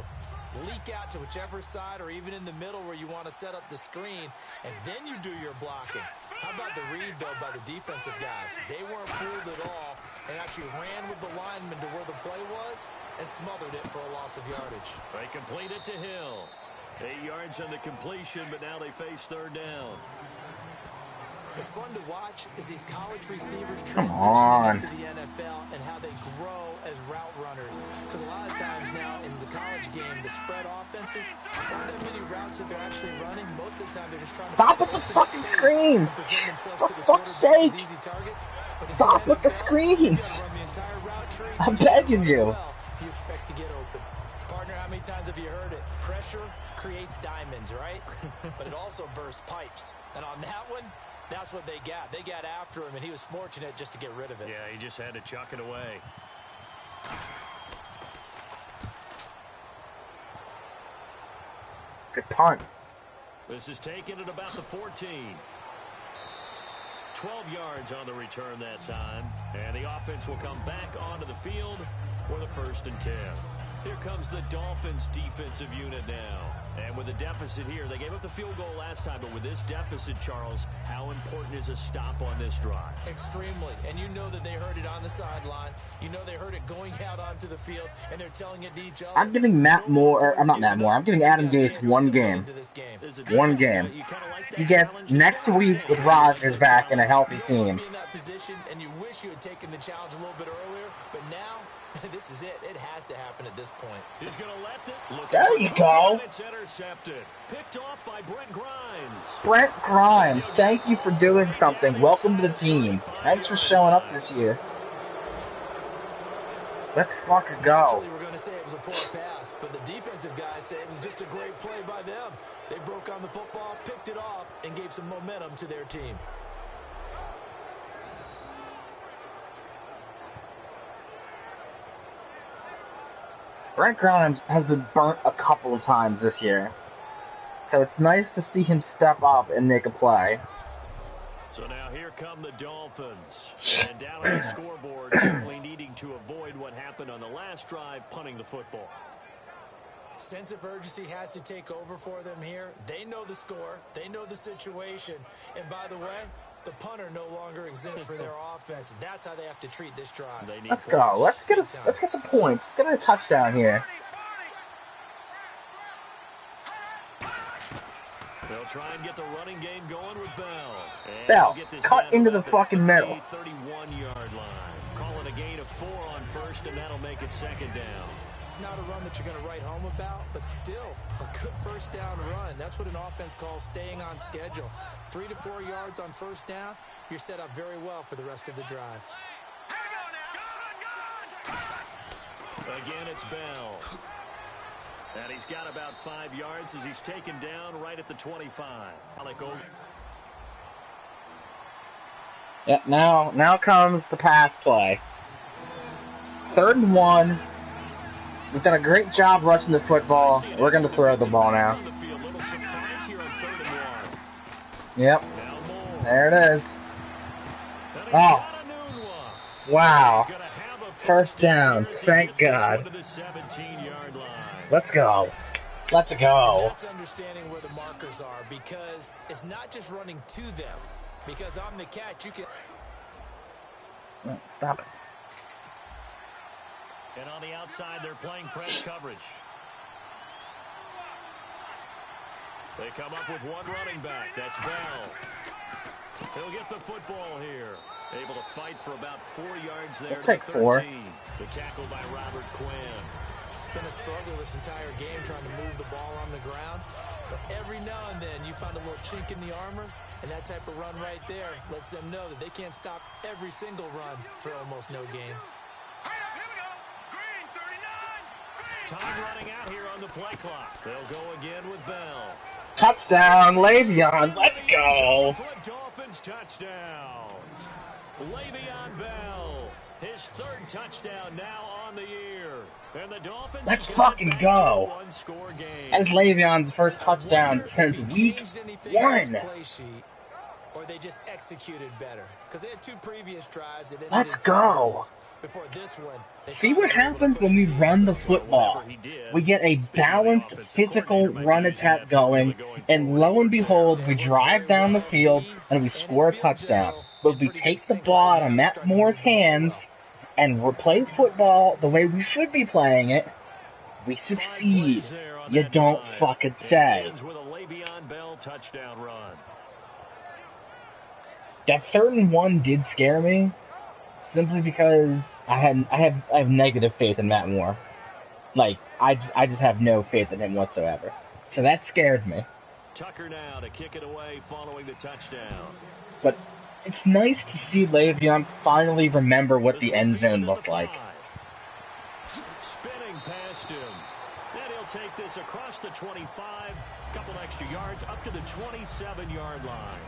leak out to whichever side or even in the middle where you want to set up the screen, and then you do your blocking. How about the read, though, by the defensive guys? They weren't fooled at all and actually ran with the lineman to where the play was and smothered it for a loss of yardage. They complete it to Hill. 8 yards on the completion, but now they face third down. What's fun to watch is these college receivers Come transition on. into the NFL and how they grow as route runners. Because a lot of times now in the college game, the spread offenses aren't that many routes that they're actually running. Most of the time, they're just trying Stop to with the fucking screens. present themselves For to the fuck's quarterback sake. as easy targets. But in Stop the with the NFL, screens. you gotta run the entire route tree. I'm begging you. If you expect to get open. Partner, how many times have you heard it? Pressure creates diamonds, right? But it also bursts pipes. And on that one, that's what they got. They got after him, and he was fortunate just to get rid of it. Yeah, he just had to chuck it away. Good punt. This is taken at about the 14. 12 yards on the return that time. And the offense will come back onto the field for the 1st and 10. Here comes the Dolphins defensive unit now. And with a deficit here, they gave up the field goal last time, but with this deficit, Charles, how important is a stop on this drive? Extremely. And you know that they heard it on the sideline. You know they heard it going out onto the field, and they're telling it to each other. I'm giving Matt Moore, or I'm not Matt Moore, I'm giving Adam Gase one game. One game. He gets next week with Rodgers back in a healthy team. In that position, and you wish you had taken the challenge a little bit earlier, but now this is it. It has to happen at this point. He's going to let this. There you go. It's intercepted. Picked off by Brent Grimes. Brent Grimes, thank you for doing something. Welcome to the team. Thanks for showing up this year. Let's fucking go. Actually, we're going to say it was a poor pass, but the defensive guys say it was just a great play by them. They broke on the football, picked it off, and gave some momentum to their team. Brent Grimes has been burnt a couple of times this year. So it's nice to see him step up and make a play. So now here come the Dolphins. And down on the scoreboard, certainly needing to avoid what happened on the last drive, punting the football. Sense of urgency has to take over for them here. They know the score. They know the situation. And by the way, the punter no longer exists for their offense. That's how they have to treat this drive. Let's go. Let's get some points. Let's get a touchdown here. They'll try and get the running game going with Bell. And Bell, cut into the fucking middle. 31-yard line. Calling a gain of 4 on first, and that'll make it second down. Not a run that you're going to write home about, but still a good first down run. That's what an offense calls staying on schedule. 3 to 4 yards on first down, you're set up very well for the rest of the drive. Again, it's Bell. And he's got about 5 yards as he's taken down right at the 25. Yeah, now comes the pass play. 3rd and 1. We've done a great job rushing the football. We're going to throw the ball now. Yep. There it is. Oh. Wow. First down. Thank God. Let's go. Let's go. That's understanding where the markers are, because it's not just running to them. Because on the catch, you can... Stop it. And on the outside, they're playing press coverage. They come up with one running back. That's Bell. He'll get the football here. Able to fight for about 4 yards there. We'll take 4. The tackle by Robert Quinn. It's been a struggle this entire game trying to move the ball on the ground. But every now and then you find a little chink in the armor, and that type of run right there lets them know that they can't stop every single run for almost no gain. Time running out here on the play clock. They'll go again with Bell. Touchdown, Leveon. Let's go. Dolphins touchdown. Leveon Bell. His 3rd touchdown now on the year. And the Dolphins Let's fucking go. That's Le'Veon's first touchdown since week 1. Or they just executed better. Because they had 2 previous drives. Let's go. Before this one, see what happens when we run the football. We get a balanced, physical run attack going, and lo and behold, we drive down the field and we score a touchdown. But we take the ball out of Matt Moore's hands and we're playing football the way we should be playing it. We succeed. You don't fucking say. That 3rd and 1 did scare me, simply because I have negative faith in Matt Moore. Like, I just have no faith in him whatsoever. So that scared me. Tucker now to kick it away following the touchdown. But it's nice to see Leveon finally remember what the end zone looked like. Spinning past him. And he'll take this across the 25, couple extra yards up to the 27-yard line.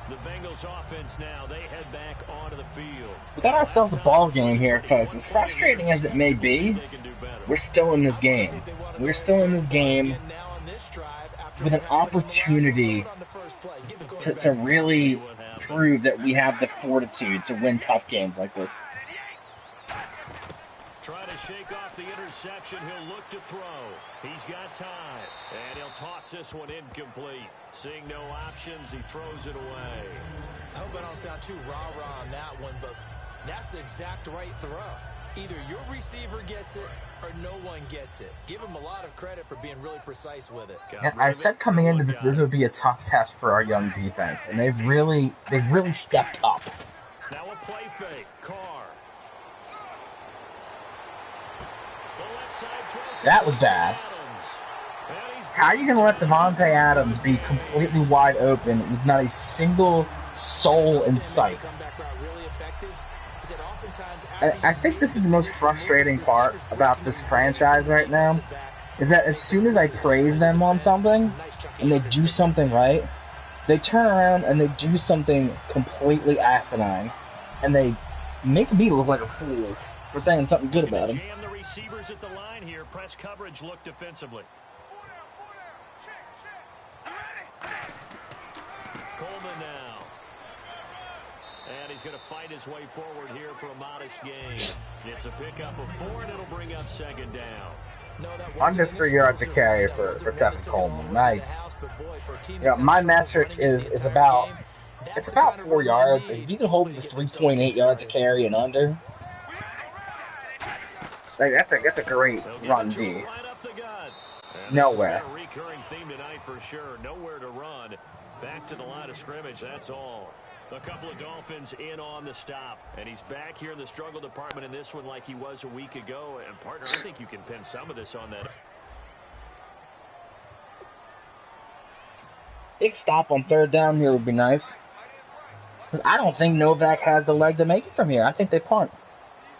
The Bengals offense now, they head back onto the field. We got ourselves a ball game here, folks. As frustrating as it may be, we're still in this game. We're still in this game with an opportunity to really prove that we have the fortitude to win tough games like this. Try to shake off the interception. He'll look to throw. He's got time. And he'll toss this one incomplete. Seeing no options, he throws it away. I hope I don't sound too rah-rah on that one, but that's the exact right throw. Either your receiver gets it or no one gets it. Give him a lot of credit for being really precise with it. Yeah, I said coming into this would be a tough test for our young defense, and they've really stepped up. Now a play fake. Carr. That was bad. How are you going to let Devontae Adams be completely wide open with not a single soul in sight? I think this is the most frustrating part about this franchise right now, is that as soon as I praise them on something, and they do something right, they turn around and they do something completely asinine, and they make me look like a fool for saying something good about them. Jam the receivers at the line here. Press coverage look defensively. Coleman now. And he's going to fight his way forward here for a modest gain. It's a pickup of 4, and it'll bring up 2nd down. Under 3 yards to carry for Tevin Coleman. My metric is about 4 yards. If you can hold the 3.8 yards to carry and under, like that's a great run D. Nowhere. A recurring theme tonight for sure. Nowhere to run. Back to the line of scrimmage. That's all. A couple of Dolphins in on the stop. And he's back here in the struggle department in this one like he was a week ago. And, partner, I think you can pin some of this on that. Big stop on 3rd down here would be nice. Because I don't think Novak has the leg to make it from here. I think they punt.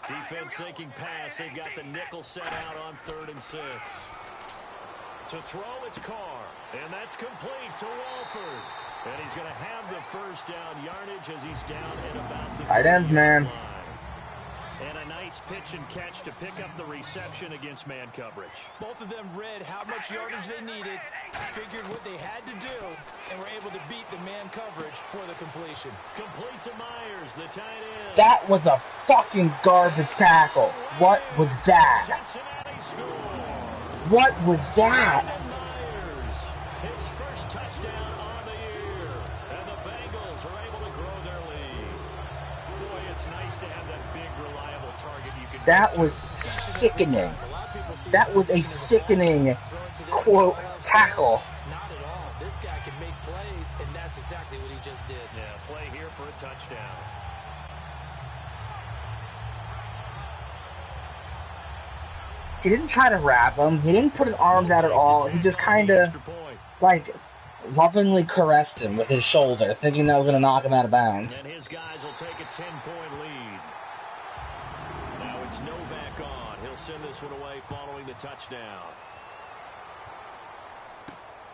Defense sinking pass. They've got the nickel set out on 3rd and 6. To throw, it's Carr. And that's complete to Walford. And he's going to have the first down yardage as he's down at about the tight ends, man. And a nice pitch and catch to pick up the reception against man coverage. Both of them read how much yardage they needed, figured what they had to do, and were able to beat the man coverage for the completion. Complete to Myers, the tight end. That was a fucking garbage tackle. What was that? Cincinnati score. What was that? Myers, his first touchdown on the year. And the Bengals are able to grow their lead. Boy, it's nice to have that big, reliable target you can. That was sickening. That was a sickening, quote, tackle. Not at all. This guy can make plays, and that's exactly what he just did. Yeah, play here for a touchdown. He didn't try to wrap him. He didn't put his arms out at all. He just kind of, like, lovingly caressed him with his shoulder, thinking that was going to knock him out of bounds. And his guys will take a 10-point lead. Now it's Novak on. He'll send this one away following the touchdown.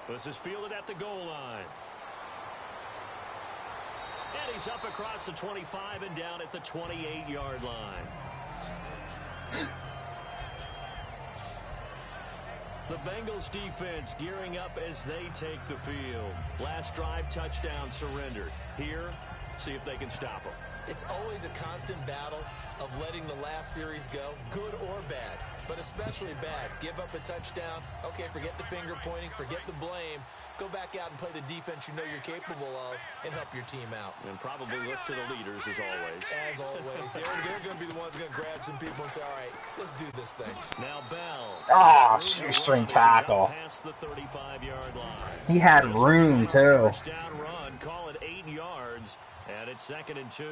This is fielded at the goal line. And he's up across the 25 and down at the 28-yard line. The Bengals defense gearing up as they take the field. Last drive, touchdown surrendered. Here, see if they can stop them. It's always a constant battle of letting the last series go, good or bad, but especially bad. Give up a touchdown. Okay, forget the finger pointing, forget the blame. Go back out and play the defense you know you're capable of and help your team out. And probably look to the leaders as always. As always. They're going to be the ones going to grab some people and say, all right, let's do this thing. Now Bell. Oh, shoestring tackle. Past the 35-yard line. He had room, too. First down run, call it 8 yards, and it's 2nd and 2.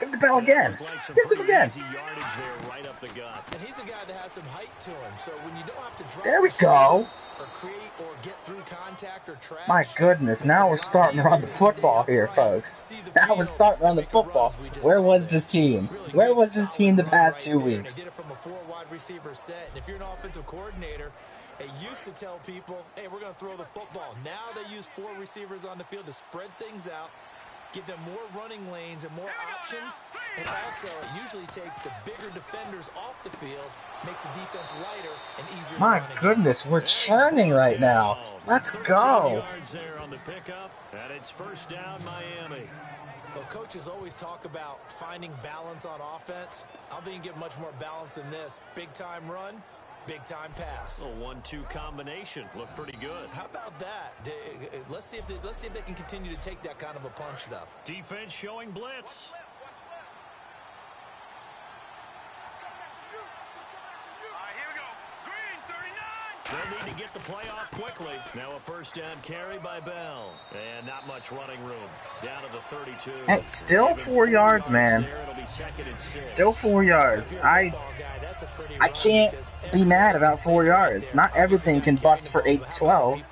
Give the bell again. Give it to him again. Easy yardage there right up the gut. And he's a guy that has some height to him, so when you don't have to drop There we go. or create or get through contact or trash. My goodness, now we're starting to run the football here, folks. Now we're starting to run the football. Where was this team? Where was this team the past 2 weeks? They did it from a 4 wide receiver set, and if you're an offensive coordinator, they used to tell people, hey, we're going to throw the football. Now they use 4 receivers on the field to spread things out, give them more running lanes and more options, and also it usually takes the bigger defenders off the field, makes the defense lighter and easier. My goodness, we're churning right now. Let's go. Yards there on the pickup, and it's first down Miami. Well, coaches always talk about finding balance on offense. I don't think you can get much more balance than this. Big time run, big time pass. A 1-2 combination looked pretty good. How about that? Let's see if they can continue to take that kind of a punch, though. Defense showing blitz. Here we go. Green, 39. They'll need to get the play off quickly. Now a first down carry by Bell. And not much running room. Down to the 32. Hey, still 4 yards, man. Still 4 yards. I can't be mad about 4 yards. Not everything can bust for 8-12.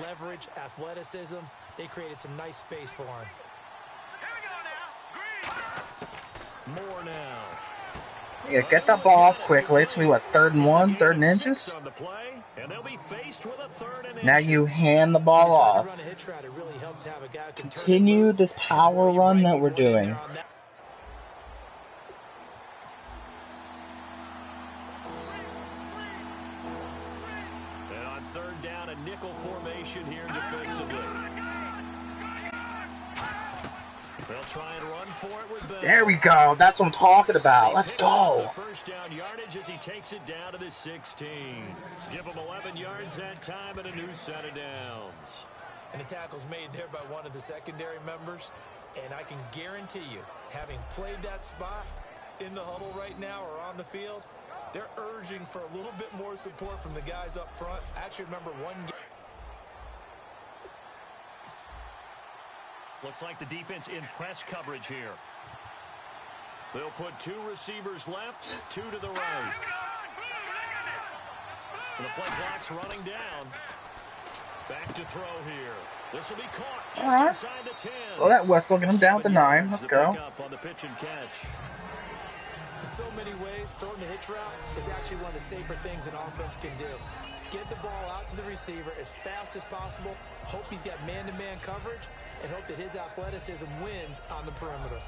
Leverage, athleticism. They created some nice space for him. Here we go now. Green. More now. Yeah, get that ball off quickly. It's going to be, what, 3rd and 1, 3rd and inches? On the play, and they'll be faced with a 3rd and Now you hand the ball off. Continue this power run that we're doing. And on 3rd down, a nickel formation here defensively. They'll try and run for it with Bell. There we go. That's what I'm talking about. Let's go. First down yardage as he takes it down to the 16. Give him 11 yards that time and a new set of downs. And the tackle's made there by one of the secondary members. And I can guarantee you, having played that spot in the huddle right now or on the field, they're urging for a little bit more support from the guys up front. I actually remember one game. Looks like the defense in press coverage here. They'll put 2 receivers left, 2 to the right. And the play clock's running down. Back to throw here. This will be caught just inside the 10. Well, that whistle got him down to 9. Let's go. On the pitch and catch. In so many ways, throwing the hitch route is actually one of the safer things an offense can do. Get the ball out to the receiver as fast as possible, hope he's got man-to-man coverage, and hope that his athleticism wins on the perimeter.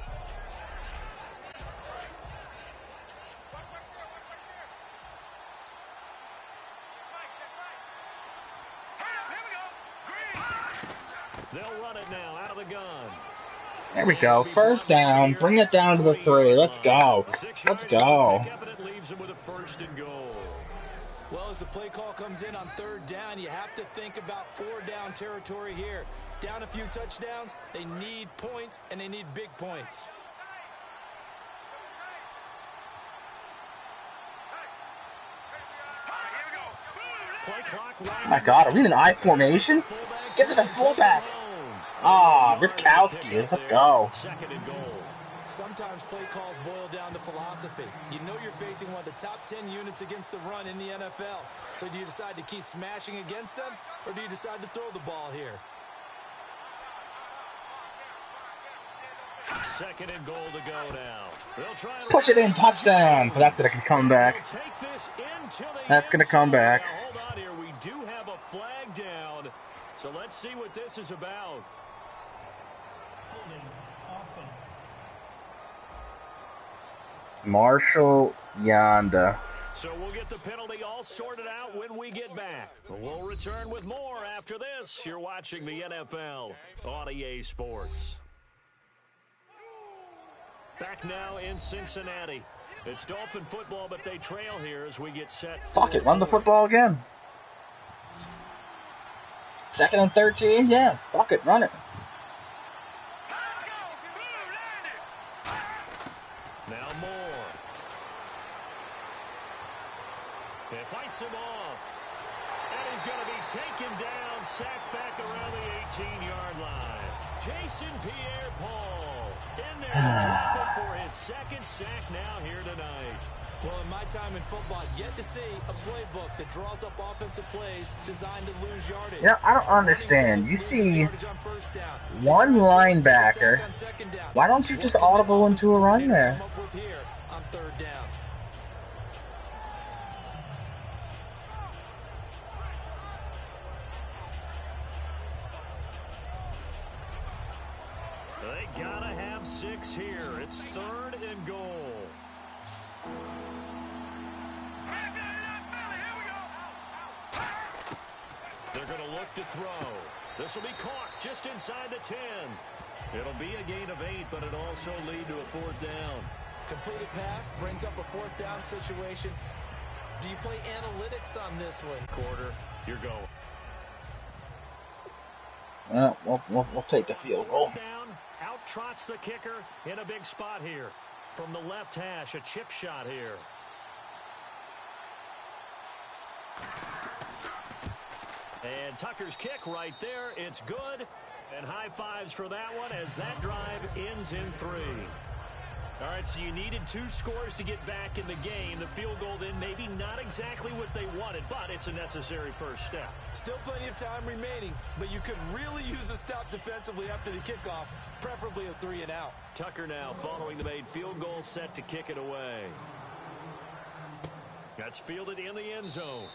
They'll run it now out of the gun. There we go. First down. Bring it down to the 3. Let's go. Let's go. It leaves them with a 1st and goal. Well, as the play call comes in on 3rd down, you have to think about 4-down territory here. Down a few touchdowns, they need points, and they need big points. Oh my God, are we in an I formation? Get to the fullback. Ah, Ripkowski. Let's go. 2nd and goal. Sometimes play calls boil down to philosophy. You know you're facing one of the top 10 units against the run in the NFL. So do you decide to keep smashing against them, or do you decide to throw the ball here? 2nd and goal to go now. They'll try and Push it in, touchdown. But that's gonna come back. take this into the That's gonna come back. Now, hold on here. We do have a flag down. So let's see what this is about. Holding offense. Marshall Yanda. So we'll get the penalty all sorted out when we get back. We'll return with more after this. You're watching the NFL on EA Sports. Back now in Cincinnati. It's Dolphin football, but they trail here as we get set. Fuck it, run the football again. 2nd and 13, yeah. Fuck it, run it. Now Moore. It fights him off. And he's going to be taken down, sacked back around the 18-yard line. Jason Pierre-Paul in there to drop it for his 2nd sack now here tonight. Well, in my time in football, I've yet to see a playbook that draws up offensive plays designed to lose yardage. Yeah, I don't understand. You see one linebacker. Why don't you just audible into a run there? Here on 3rd down. They gotta have 6 here. It's 3rd and goal. They're going to look to throw. This will be caught just inside the 10. It'll be a gain of 8, but it'll also lead to a 4th down. Completed pass brings up a 4th down situation. Do you play analytics on this one? Quarter, you're going. We'll take the field goal. Down, out trots the kicker in a big spot here. From the left hash, a chip shot here. And Tucker's kick right there. It's good. And high fives for that one as that drive ends in 3. All right, so you needed 2 scores to get back in the game. The field goal then maybe not exactly what they wanted, but it's a necessary first step. Still plenty of time remaining, but you could really use a stop defensively after the kickoff, preferably a 3 and out. Tucker now following the made field goal, set to kick it away. That's fielded in the end zone.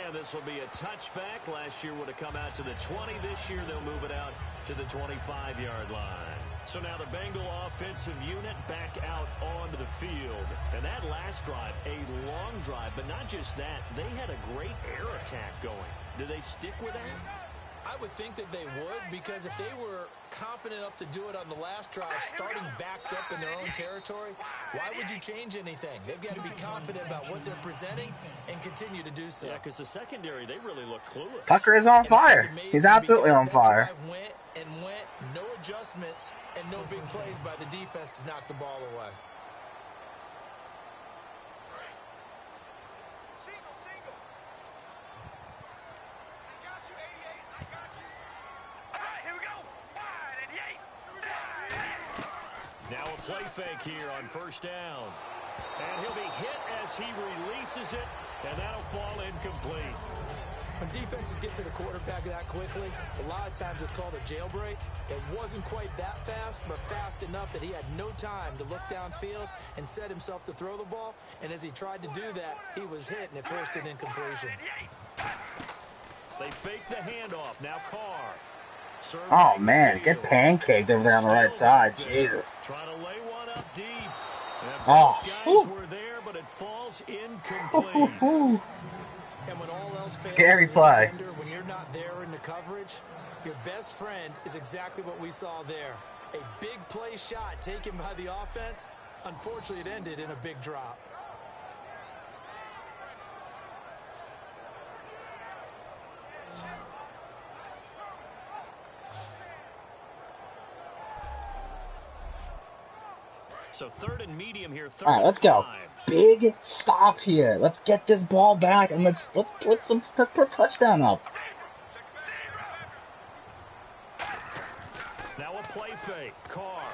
And this will be a touchback. Last year would have come out to the 20. This year they'll move it out to the 25-yard line. So now the Bengal offensive unit back out onto the field. And that last drive, a long drive, but not just that. They had a great air attack going. Do they stick with that? I would think that they would, because if they were confident enough to do it on the last drive, starting backed up in their own territory, why would you change anything? They've got to be confident about what they're presenting and continue to do so. Yeah, because the secondary, they really look clueless. Tucker is on fire. He's absolutely on fire. Went, no adjustments, and no big plays by the defense to knock the ball away. Now a play fake here on 1st down. And he'll be hit as he releases it, and that'll fall incomplete. When defenses get to the quarterback that quickly, a lot of times it's called a jailbreak. It wasn't quite that fast, but fast enough that he had no time to look downfield and set himself to throw the ball. And as he tried to do that, he was hit, and it forced an incompletion. They fake the handoff. Now Carr. Oh, man. Get pancaked over there on the right side. Jesus. Trying to lay one up deep. Oh. Guys were there, but it falls incomplete. And when all else fails, scary play. When you're not there in the coverage, Your best friend is exactly what we saw there. A big play shot taken by the offense. Unfortunately, it ended in a big drop. So 3rd and medium here. All right, let's go. Big stop here. Let's get this ball back and let's put touchdown up. Now a play fake. Carr.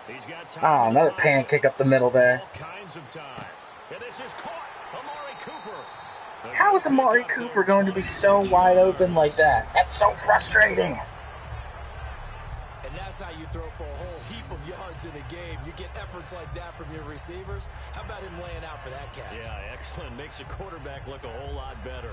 He's got time. Oh, another pancake up the middle there. All kinds of time. And this is caught. Amari Cooper. How is Amari Cooper going to be so wide open like that? That's so frustrating. And that's how you throw for a whole heap of yards in a game. You get efforts like that from your receivers. How about him laying out for that catch? Yeah, excellent. Makes the quarterback look a whole lot better.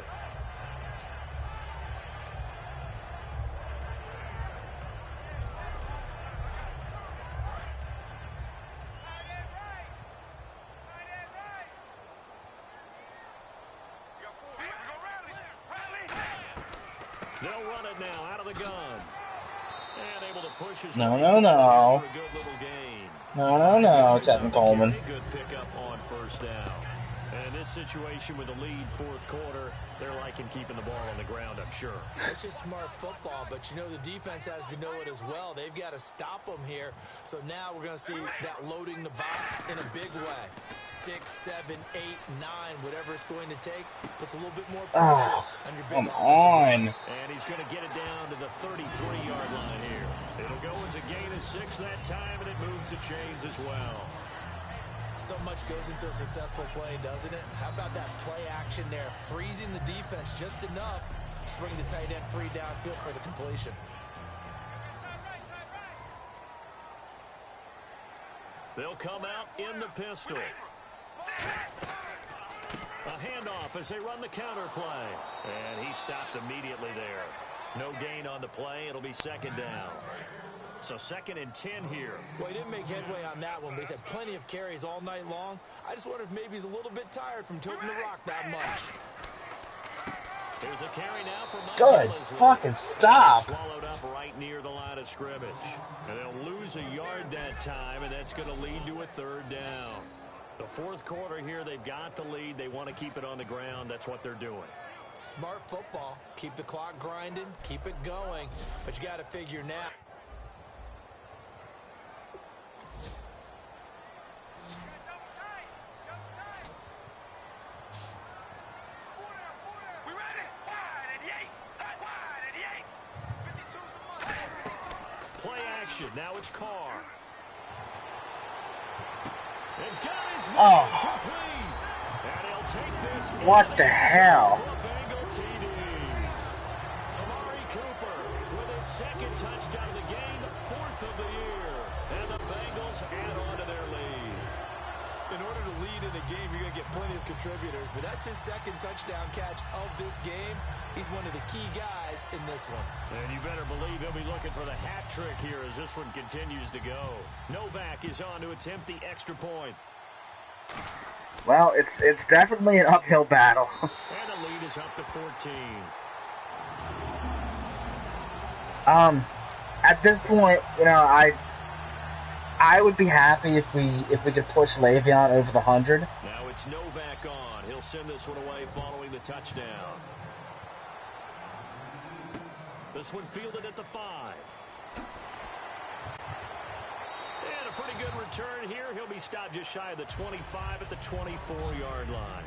They'll run it now out of the gun. And able to push his No. for a good little gain. No, Tevin Coleman. Good pickup on 1st down. And in this situation with a lead 4th quarter, they're liking keeping the ball on the ground, I'm sure. It's just smart football, but you know the defense has to know it as well. They've got to stop them here. So now we're going to see that loading the box in a big way. 6, 7, 8, 9, whatever it's going to take, puts a little bit more pressure on your big Come offensive on. line. And he's going to get it down to the 33-yard line here. It'll go as a gain of 6 that time, and it moves the chains as well. So much goes into a successful play, doesn't it? How about that play action there? Freezing the defense just enough to bring the tight end free downfield for the completion. They'll come out in the pistol. A handoff as they run the counter play. And he stopped immediately there. No gain on the play. It'll be 2nd down. So 2nd and 10 here. Well, he didn't make headway on that one, but he's had plenty of carries all night long. I just wonder if maybe he's a little bit tired from tilting the rock that much. There's a carry now for Mike. Good fucking stop. Swallowed up right near the line of scrimmage. And they'll lose a yard that time, and that's going to lead to a 3rd down. The 4th quarter here, they've got the lead. They want to keep it on the ground. That's what they're doing. Smart football. Keep the clock grinding. Keep it going. But you got to figure now. Play action. Now it's Carr. And got his man complete. And he'll take this. What the hell? Bengal TD. Amari Cooper with his 2nd touchdown of the game, 4th of the year. And the Bengals add on to their lead. In order to lead in a game, you're going to get plenty of contributors, but that's his 2nd touchdown catch of this game. He's one of the key guys in this one. And you better believe he'll be looking for the hat trick here as this one continues to go. Novak is on to attempt the extra point. Well, it's definitely an uphill battle. And the lead is up to 14. At this point, you know, I would be happy if we could push Leveon over the 100. Now it's Novak on. He'll send this one away following the touchdown. This one fielded at the 5. And a pretty good return here. He'll be stopped just shy of the 25 at the 24-yard line.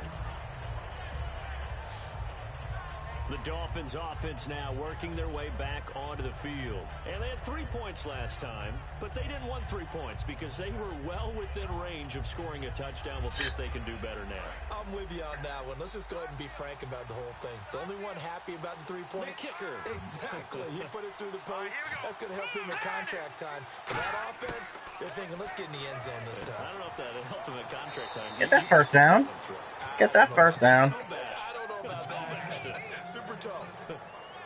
The Dolphins offense now working their way back onto the field. And they had 3 points last time, but they didn't want 3 points because they were well within range of scoring a touchdown. We'll see if they can do better now. I'm with you on that one. Let's just go ahead and be frank about the whole thing. The only one happy about the 3-point The kicker. Exactly. You put it through the post. That's going to help him in contract time. But that offense, they're thinking, let's get in the end zone this time. I don't know if that helped him in contract time. Get that 1st down. Get that 1st down. I don't know about that. Super tough.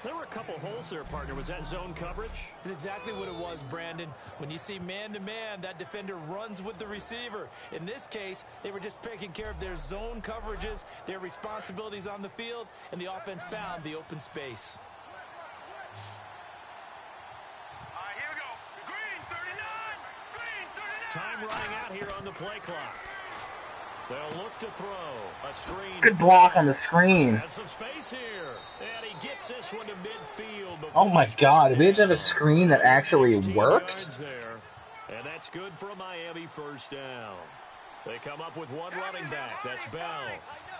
There were a couple holes there, partner. Was that zone coverage? That's exactly what it was, Brandon. When you see man-to-man, that defender runs with the receiver. In this case, they were just taking care of their zone coverages, their responsibilities on the field, and the offense found the open space. time running out here on the play clock. They'll look to throw. A screen. Good block on the screen. And some space here. And he gets this one to midfield. Oh my God, did we just have a screen that actually 16 worked? yards there. And that's good for a Miami first down. They come up with one running back. That's Bell.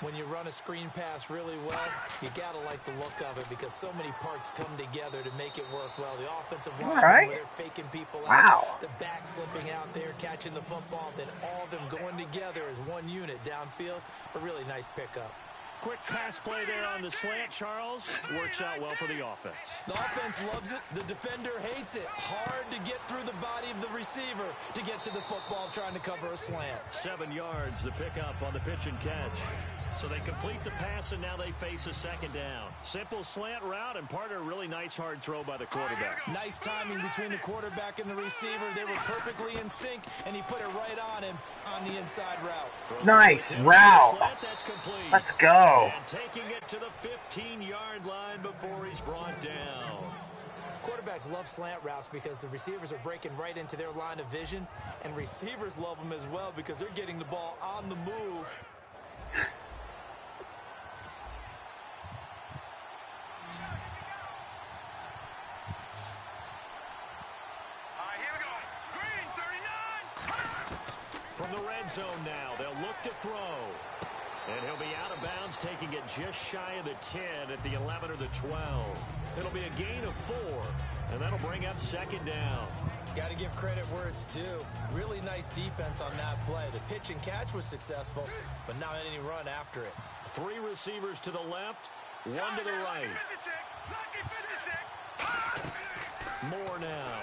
When you run a screen pass really well, you got to like the look of it because so many parts come together to make it work well. The offensive line, right. where they're faking people out, Wow. the back slipping out there, catching the football, then all of them going together as one unit downfield. A really nice pickup. Quick pass play there on the slant, Charles. Works out well for the offense. The offense loves it. The defender hates it. Hard to get through the body of the receiver to get to the football trying to cover a slant. 7 yards, the pickup on the pitch and catch. So they complete the pass, and now they face a second down. Simple slant route, and part of a really nice hard throw by the quarterback. Nice timing between the quarterback and the receiver. They were perfectly in sync, and he put it right on him on the inside route. Nice route. That's complete. Let's go. And taking it to the 15-yard line before he's brought down. Quarterbacks love slant routes because the receivers are breaking right into their line of vision, and receivers love them as well because they're getting the ball on the move. From the red zone now, they'll look to throw. And he'll be out of bounds, taking it just shy of the 10 at the 11 or the 12. It'll be a gain of 4, and that'll bring up second down. Got to give credit where it's due. Really nice defense on that play. The pitch and catch was successful, but not any run after it. 3 receivers to the left, 1 to the right. More now.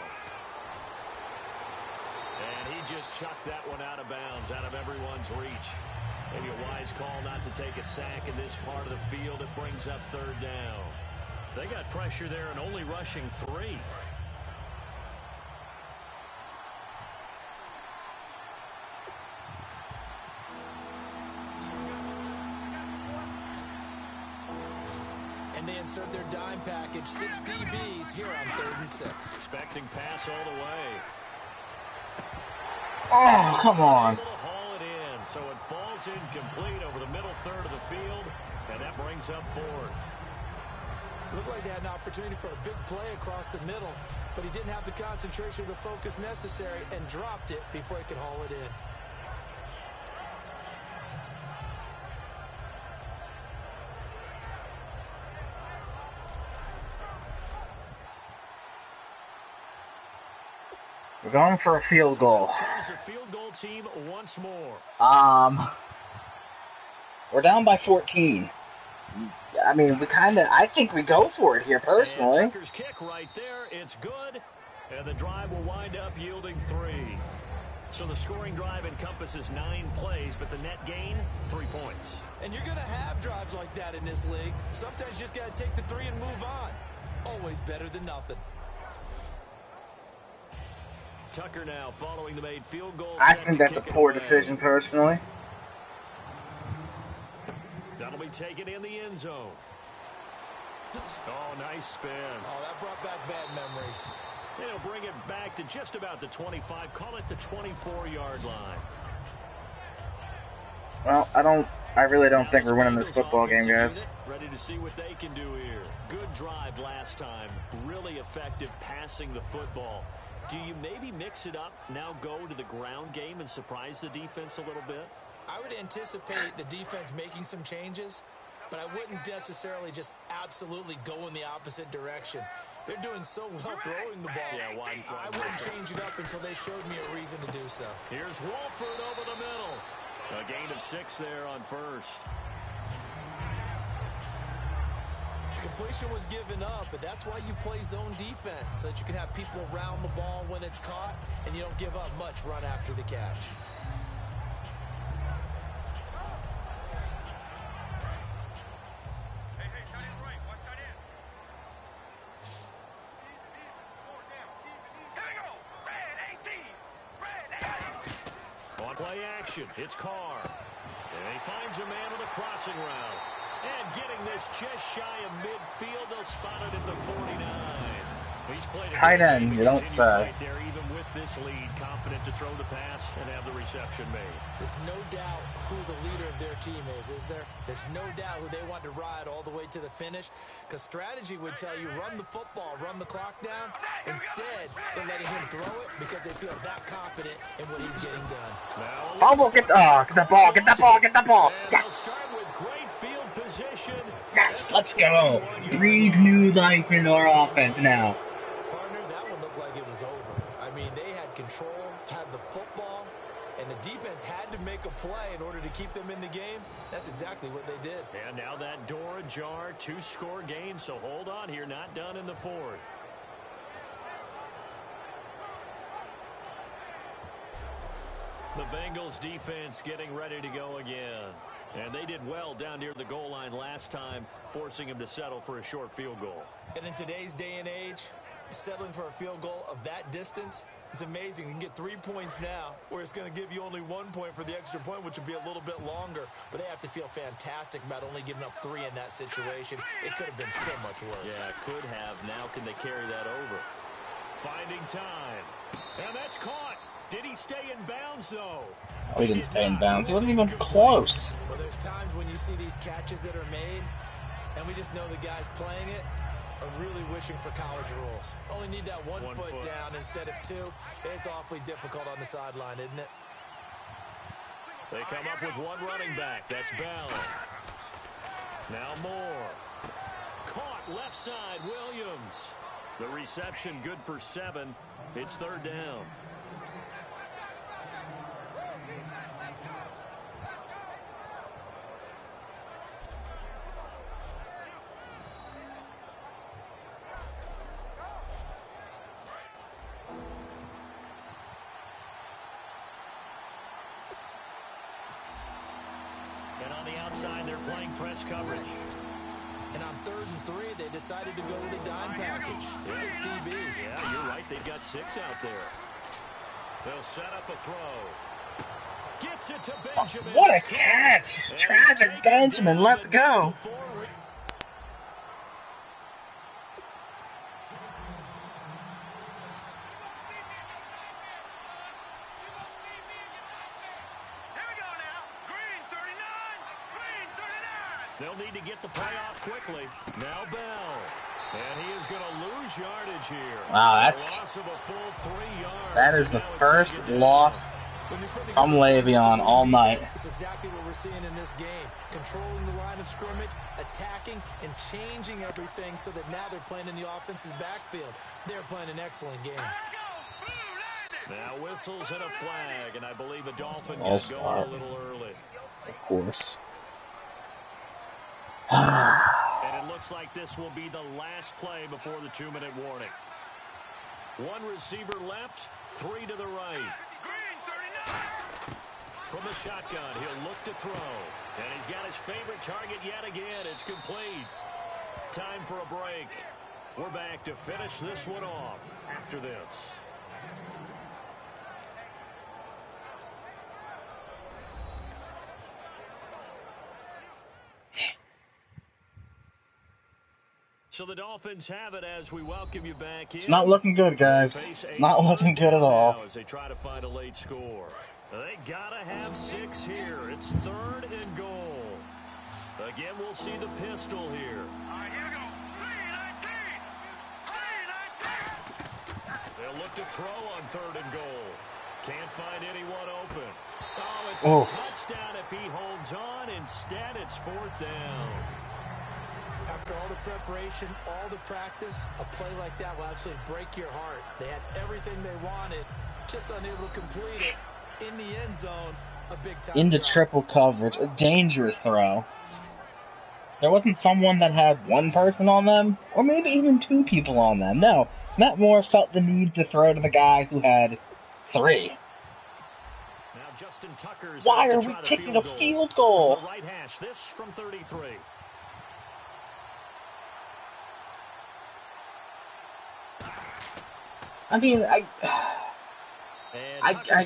And he just chucked that one out of bounds, out of everyone's reach. Maybe a wise call not to take a sack in this part of the field. It brings up third down. They got pressure there and only rushing 3. And they insert their dime package, 6 DBs here on 3rd and 6. Expecting pass all the way. Oh, come on. Haul it in, so it falls incomplete over the middle third of the field, and that brings up 4th. Looked like they had an opportunity for a big play across the middle, but he didn't have the concentration or the focus necessary and dropped it before he could haul it in. We're going for a field goal. There's a field goal team once more. We're down by 14. I mean, I think we go for it here, personally. And Tucker's kick right there, it's good, and the drive will wind up yielding 3. So the scoring drive encompasses 9 plays, but the net gain, 3 points. And you're going to have drives like that in this league. Sometimes you just got to take the 3 and move on. Always better than nothing. Tucker now following the made field goal. I think that's a poor decision, personally. That'll be taken in the end zone. Oh, nice spin. Oh, that brought back bad memories. He'll bring it back to just about the 25. Call it the 24-yard line. Well, I really don't think we're winning this football game, guys. Ready to see what they can do here. Good drive last time. Really effective passing the football. Do you maybe mix it up, now go to the ground game and surprise the defense a little bit? I would anticipate the defense making some changes, but I wouldn't necessarily just absolutely go in the opposite direction. They're doing so well throwing the ball. Yeah, I wouldn't change it up until they showed me a reason to do so. Here's Wolford over the middle. A gain of 6 there on first. Completion was given up, but that's why you play zone defense, so that you can have people around the ball when it's caught, and you don't give up much run after the catch. Hey, tight end right. Watch tight end. Here we go. Red 18. Red 18. On play action, it's Carr. And he finds a man with a crossing route. And getting this just shy of midfield, they'll spot it at the 49. He's played a Tight good game end, and you don't continues say. right there, even with this lead, confident to throw the pass and have the reception made. There's no doubt who the leader of their team is there? There's no doubt who they want to ride all the way to the finish, because strategy would tell you run the football, run the clock down. Instead, they're letting him throw it because they feel that confident in what he's getting done. Fumble, get the ball, get the ball, get the ball. And Yes, they'll start with great field position. yes, let's go. Breathe new life into our offense now. Partner, that one looked like it was over. I mean, they had control, had the football, and the defense had to make a play in order to keep them in the game. That's exactly what they did. And now that door ajar, 2-score game, so hold on here, not done in the fourth. The Bengals defense getting ready to go again. And they did well down near the goal line last time, forcing him to settle for a short field goal. And in today's day and age, settling for a field goal of that distance is amazing. You can get 3 points now, where it's going to give you only 1 point for the extra point, which would be a little bit longer. But they have to feel fantastic about only giving up 3 in that situation. It could have been so much worse. Yeah, could have. Now can they carry that over? Finding time. And that's caught. Did he stay in bounds, though? Oh, he didn't stay in bounds. He wasn't even close. Well, there's times when you see these catches that are made, and we just know the guys playing it are really wishing for college rules. Only need that one foot down instead of 2. It's awfully difficult on the sideline, isn't it? They come up with one running back. That's Bell. Now Moore. Caught left side, Williams. The reception good for 7. It's 3rd down. And on the outside, they're playing press coverage. And on 3rd and 3, they decided to go with a dime package. 6 DBs. Yeah, you're right. They've got 6 out there. They'll set up a throw. Gets it to Benjamin. What a catch! Travis Benjamin, let's go. They'll need to get the play off quickly. Now Bell. And he is going to lose yardage here. Wow, Loss of a full 3 yards. that is the first loss from Leveon all night. It's exactly what we're seeing in this game. Controlling the line of scrimmage, attacking, and changing everything so that now they're playing in the offense's backfield. They're playing an excellent game. Now whistles and a flag, and I believe a Dolphin got going a little early. Of course. And it looks like this will be the last play before the 2-minute warning. 1 receiver left, 3 to the right. From the shotgun, he'll look to throw. And he's got his favorite target yet again. It's complete. Time for a break. We're back to finish this one off after this. So the Dolphins have it as we welcome you back in. It's not looking good, guys. Not looking good at all. As they try to find a late score. They gotta have 6 here. It's 3rd and goal. Again, we'll see the pistol here. All right, here we go. 3-19. They'll look to throw on 3rd and goal. Can't find anyone open. Oh, it's Oh. a touchdown if he holds on. Instead, it's 4th down. After all the preparation, all the practice, a play like that will absolutely break your heart. They had everything they wanted, just unable to complete it. In the end zone, a big-time Into drop. triple coverage, a dangerous throw. There wasn't someone that had 1 person on them, or maybe even 2 people on them. No, Matt Moore felt the need to throw to the guy who had 3. Now Justin Tucker's Why out to are try we the kicking a goal. field goal? From the right hash, this from 33. I mean, I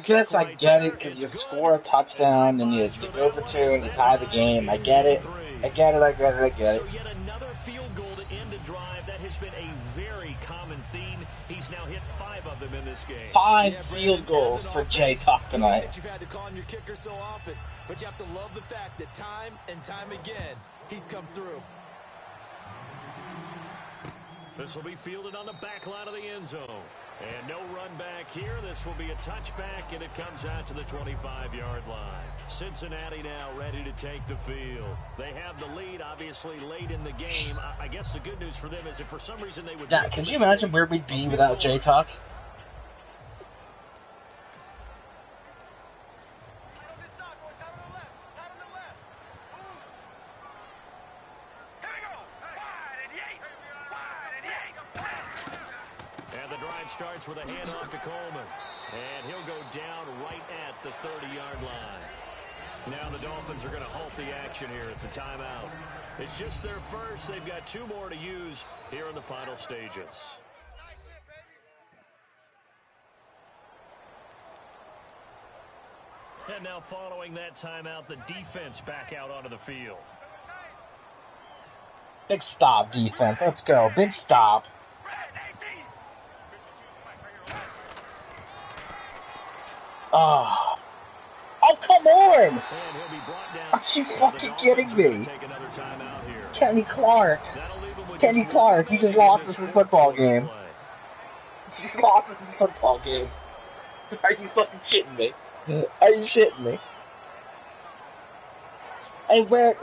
guess I get it, because you score a touchdown, and you go for 2, and you tie the game. I get it. I get it. So yet another field goal to end a drive. That that has been a very common theme. He's now hit 5 of them in this game. 5 Yeah, field Brandon, goals as an for offense, Jay Tuck I hate tonight. that you've had to call on your kicker so often, but you have to love the fact that time and time again, he's come through. This will be fielded on the back line of the end zone. And no run back here. This will be a touchback, and it comes out to the 25-yard line. Cincinnati now ready to take the field. They have the lead, obviously, late in the game. I guess the good news for them is if for some reason they would... Yeah, can you imagine where we'd be without Jay Tuck? Starts with a handoff to Coleman. And he'll go down right at the 30-yard line. Now the Dolphins are going to halt the action here. It's a timeout. It's just their first. They've got 2 more to use here in the final stages. And now following that timeout, the defense back out onto the field. Big stop, defense. Let's go. Big stop. Oh, come on! Are you fucking kidding me? Kenny Clark. Kenny Clark, he just lost us this football game. He just lost us this football game. Are you fucking shitting me? Are you shitting me? And where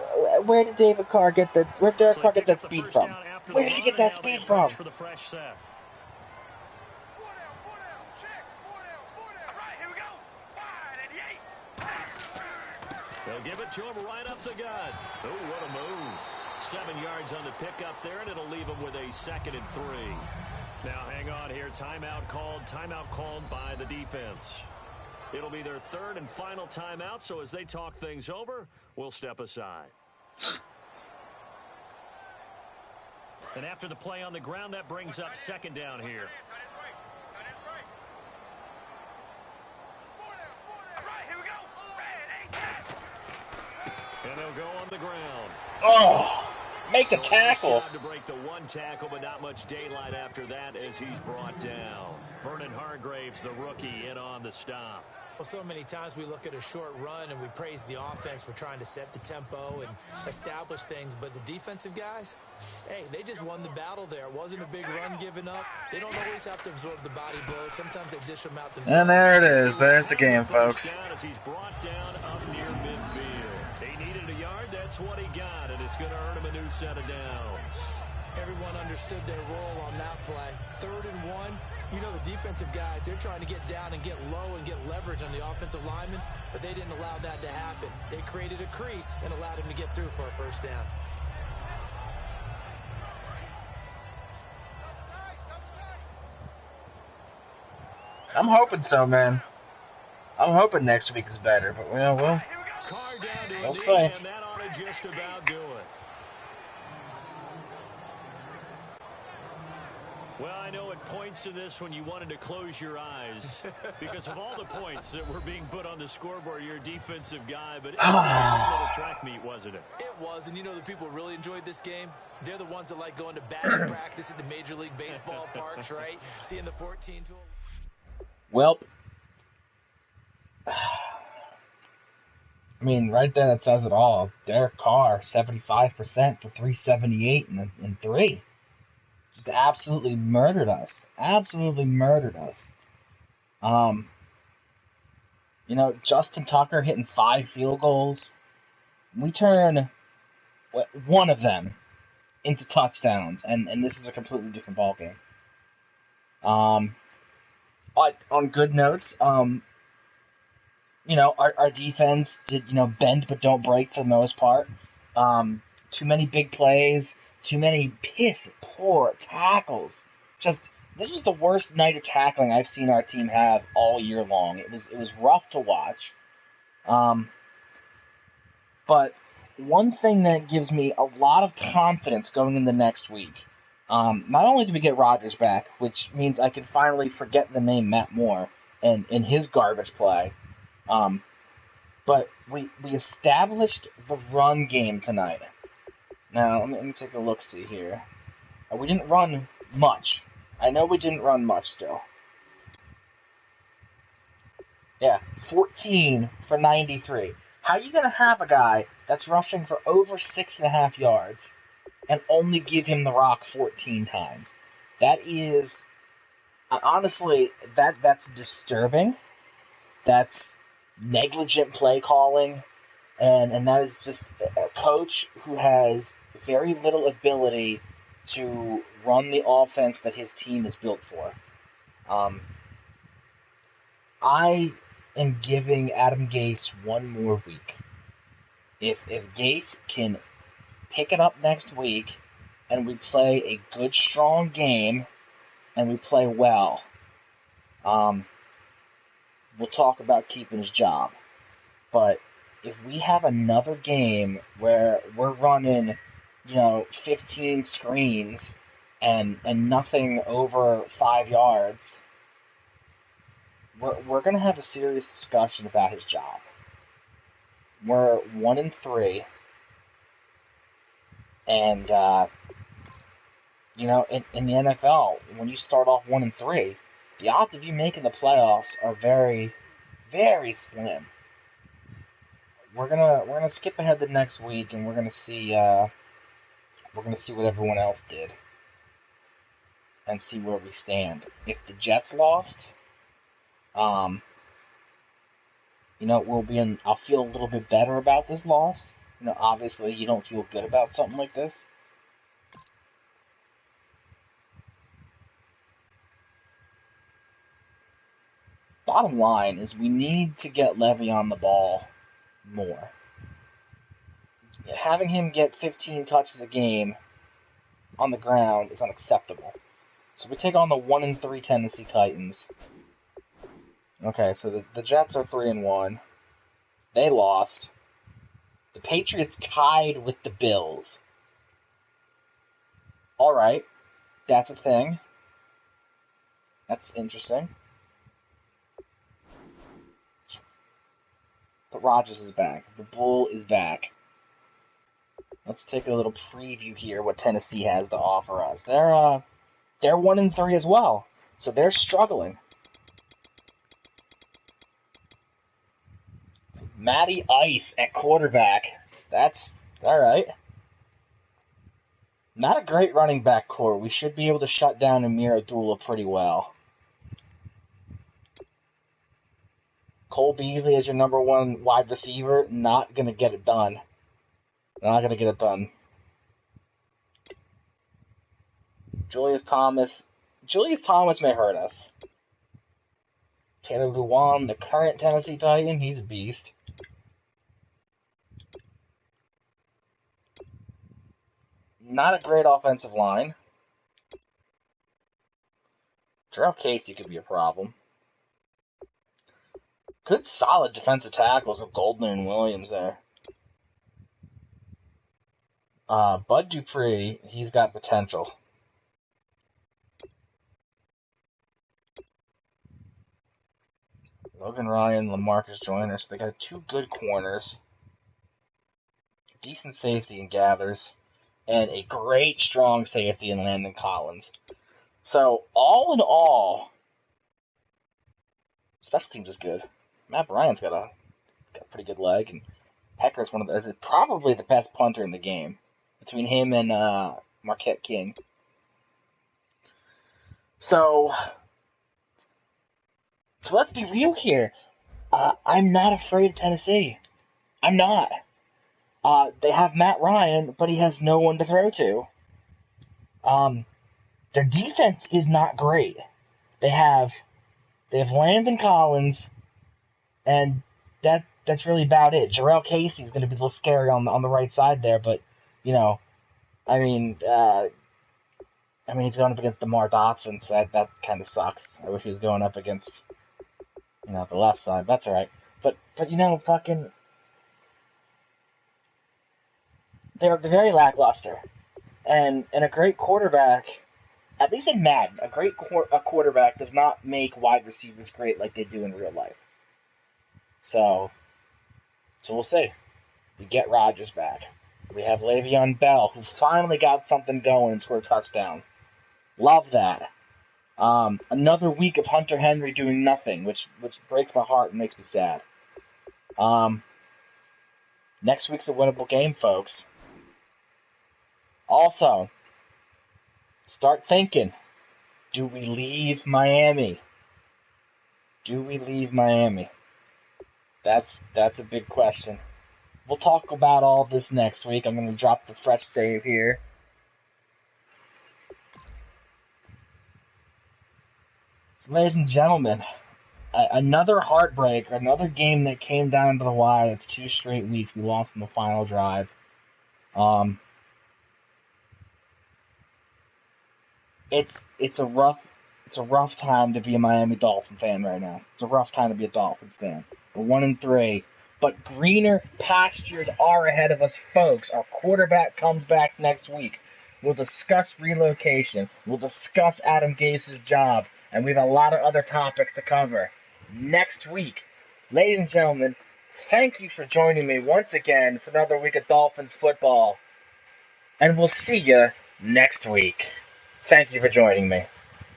did David Carr get that? Where did Derek Carr get that speed from? Where did he get that speed from? They'll give it to him right up the gut. Oh, what a move. 7 yards on the pickup there, and it'll leave him with a 2nd and 3. Now, hang on here. Timeout called by the defense. It'll be their 3rd and final timeout, so as they talk things over, we'll step aside. And after the play on the ground, that brings up 2nd down here. And they'll go on the ground. Oh, make the tackle. To break the 1 tackle, but not much daylight after that as he's brought down. Vernon Hargraves, the rookie, in on the stop. Well, so many times we look at a short run and we praise the offense for trying to set the tempo and establish things, but the defensive guys, hey, they just won the battle there. It wasn't a big run given up. They don't always have to absorb the body blows. Sometimes they dish them out themselves. And there it is. There's the game, folks. As he's brought down up near midfield. He needed a yard. That's what he got, and it's going to earn him a new set of downs. Everyone understood their role on that play. 3rd and 1. You know, the defensive guys, they're trying to get down and get low and get leverage on the offensive lineman, but they didn't allow that to happen. They created a crease and allowed him to get through for a 1st down. I'm hoping so, man. I'm hoping next week is better, but we'll see. And that ought to just about do it. Well, I know at points in this when you wanted to close your eyes because of all the points that were being put on the scoreboard, you're a defensive guy, but it was a fun little track meet, wasn't it? It was, and you know the people really enjoyed this game? They're the ones that like going to batting practice at the Major League Baseball parks, right? Seeing the 14 to... Well, I mean, right there that says it all. Derek Carr, 75% for 378 and 3. Just absolutely murdered us. Absolutely murdered us. You know, Justin Tucker hitting 5 field goals. We turn one of them into touchdowns, and this is a completely different ballgame. On good notes, you know, our defense did, you know, bend but don't break for the most part. Too many big plays, too many piss-poor tackles. Just, this was the worst night of tackling I've seen our team have all year long. It was rough to watch. But one thing that gives me a lot of confidence going into next week, not only do we get Rodgers back, which means I can finally forget the name Matt Moore and his garbage play, but we established the run game tonight. Now, let me take a look-see here. We didn't run much. I know we didn't run much still. Yeah, 14 for 93. How are you going to have a guy that's rushing for over 6.5 yards and only give him the rock 14 times? That is, honestly, that's disturbing. That's negligent play calling, and that is just a coach who has very little ability to run the offense that his team is built for. I am giving Adam Gase one more week. If Gase can pick it up next week and we play a good, strong game and we play well, we'll talk about keeping his job. But if we have another game where we're running, 15 screens and nothing over 5 yards, we're going to have a serious discussion about his job. We're 1-3, and in the NFL, when you start off 1-3, the odds of you making the playoffs are very, very slim. We're gonna skip ahead to next week, and we're gonna see what everyone else did, and see where we stand. If the Jets lost, I'll feel a little bit better about this loss. Obviously you don't feel good about something like this. Bottom line is we need to get Leveon the ball more. Having him get 15 touches a game on the ground is unacceptable. So we take on the 1-3 Tennessee Titans. Okay, so the Jets are 3-1. They lost. The Patriots tied with the Bills. Alright, that's a thing. That's interesting. But Rodgers is back. The Bull is back. Let's take a little preview here what Tennessee has to offer us. They're 1-3 as well, so they're struggling. Matty Ice at quarterback. That's alright. Not a great running back core. We should be able to shut down Amir Abdullah pretty well. Cole Beasley as your number one wide receiver, not going to get it done. Not going to get it done. Julius Thomas may hurt us. Taylor Lewan, the current Tennessee Titan, he's a beast. Not a great offensive line. Jarrell Casey could be a problem. Good solid defensive tackles with Goldman and Williams there. Bud Dupree, he's got potential. Logan Ryan, LaMarcus Joyner, so they got two good corners. Decent safety in Gathers. And a great strong safety in Landon Collins. So, all in all, special teams is good. Matt Bryant's got a pretty good leg, and Pecker's is probably the best punter in the game between him and Marquette King. So let's be real here. I'm not afraid of Tennessee. I'm not. They have Matt Ryan, but he has no one to throw to. Their defense is not great. They have Landon Collins, and that's really about it. Jarrell Casey is going to be a little scary on the right side there, but he's going up against DeMar Dotson, so that kind of sucks. I wish he was going up against the left side. That's all right. But they're very lackluster, and a great quarterback. At least in Madden, a great quarterback does not make wide receivers great like they do in real life. So we'll see. We get Rodgers back. We have Leveon Bell, who finally got something going and scored a touchdown. Love that. Another week of Hunter Henry doing nothing, which breaks my heart and makes me sad. Next week's a winnable game, folks. Also, start thinking, do we leave Miami? Do we leave Miami? That's a big question. We'll talk about all this next week. I'm going to drop the fresh save here. So, ladies and gentlemen, another heartbreak, another game that came down to the wire. It's 2 straight weeks. We lost in the final drive. It's a rough time to be a Miami Dolphin fan right now. It's a rough time to be a Dolphins fan. We're 1-3, but greener pastures are ahead of us, folks. Our quarterback comes back next week. We'll discuss relocation. We'll discuss Adam Gase's job, and we have a lot of other topics to cover next week. Ladies and gentlemen, thank you for joining me once again for another week of Dolphins football, and we'll see you next week. Thank you for joining me.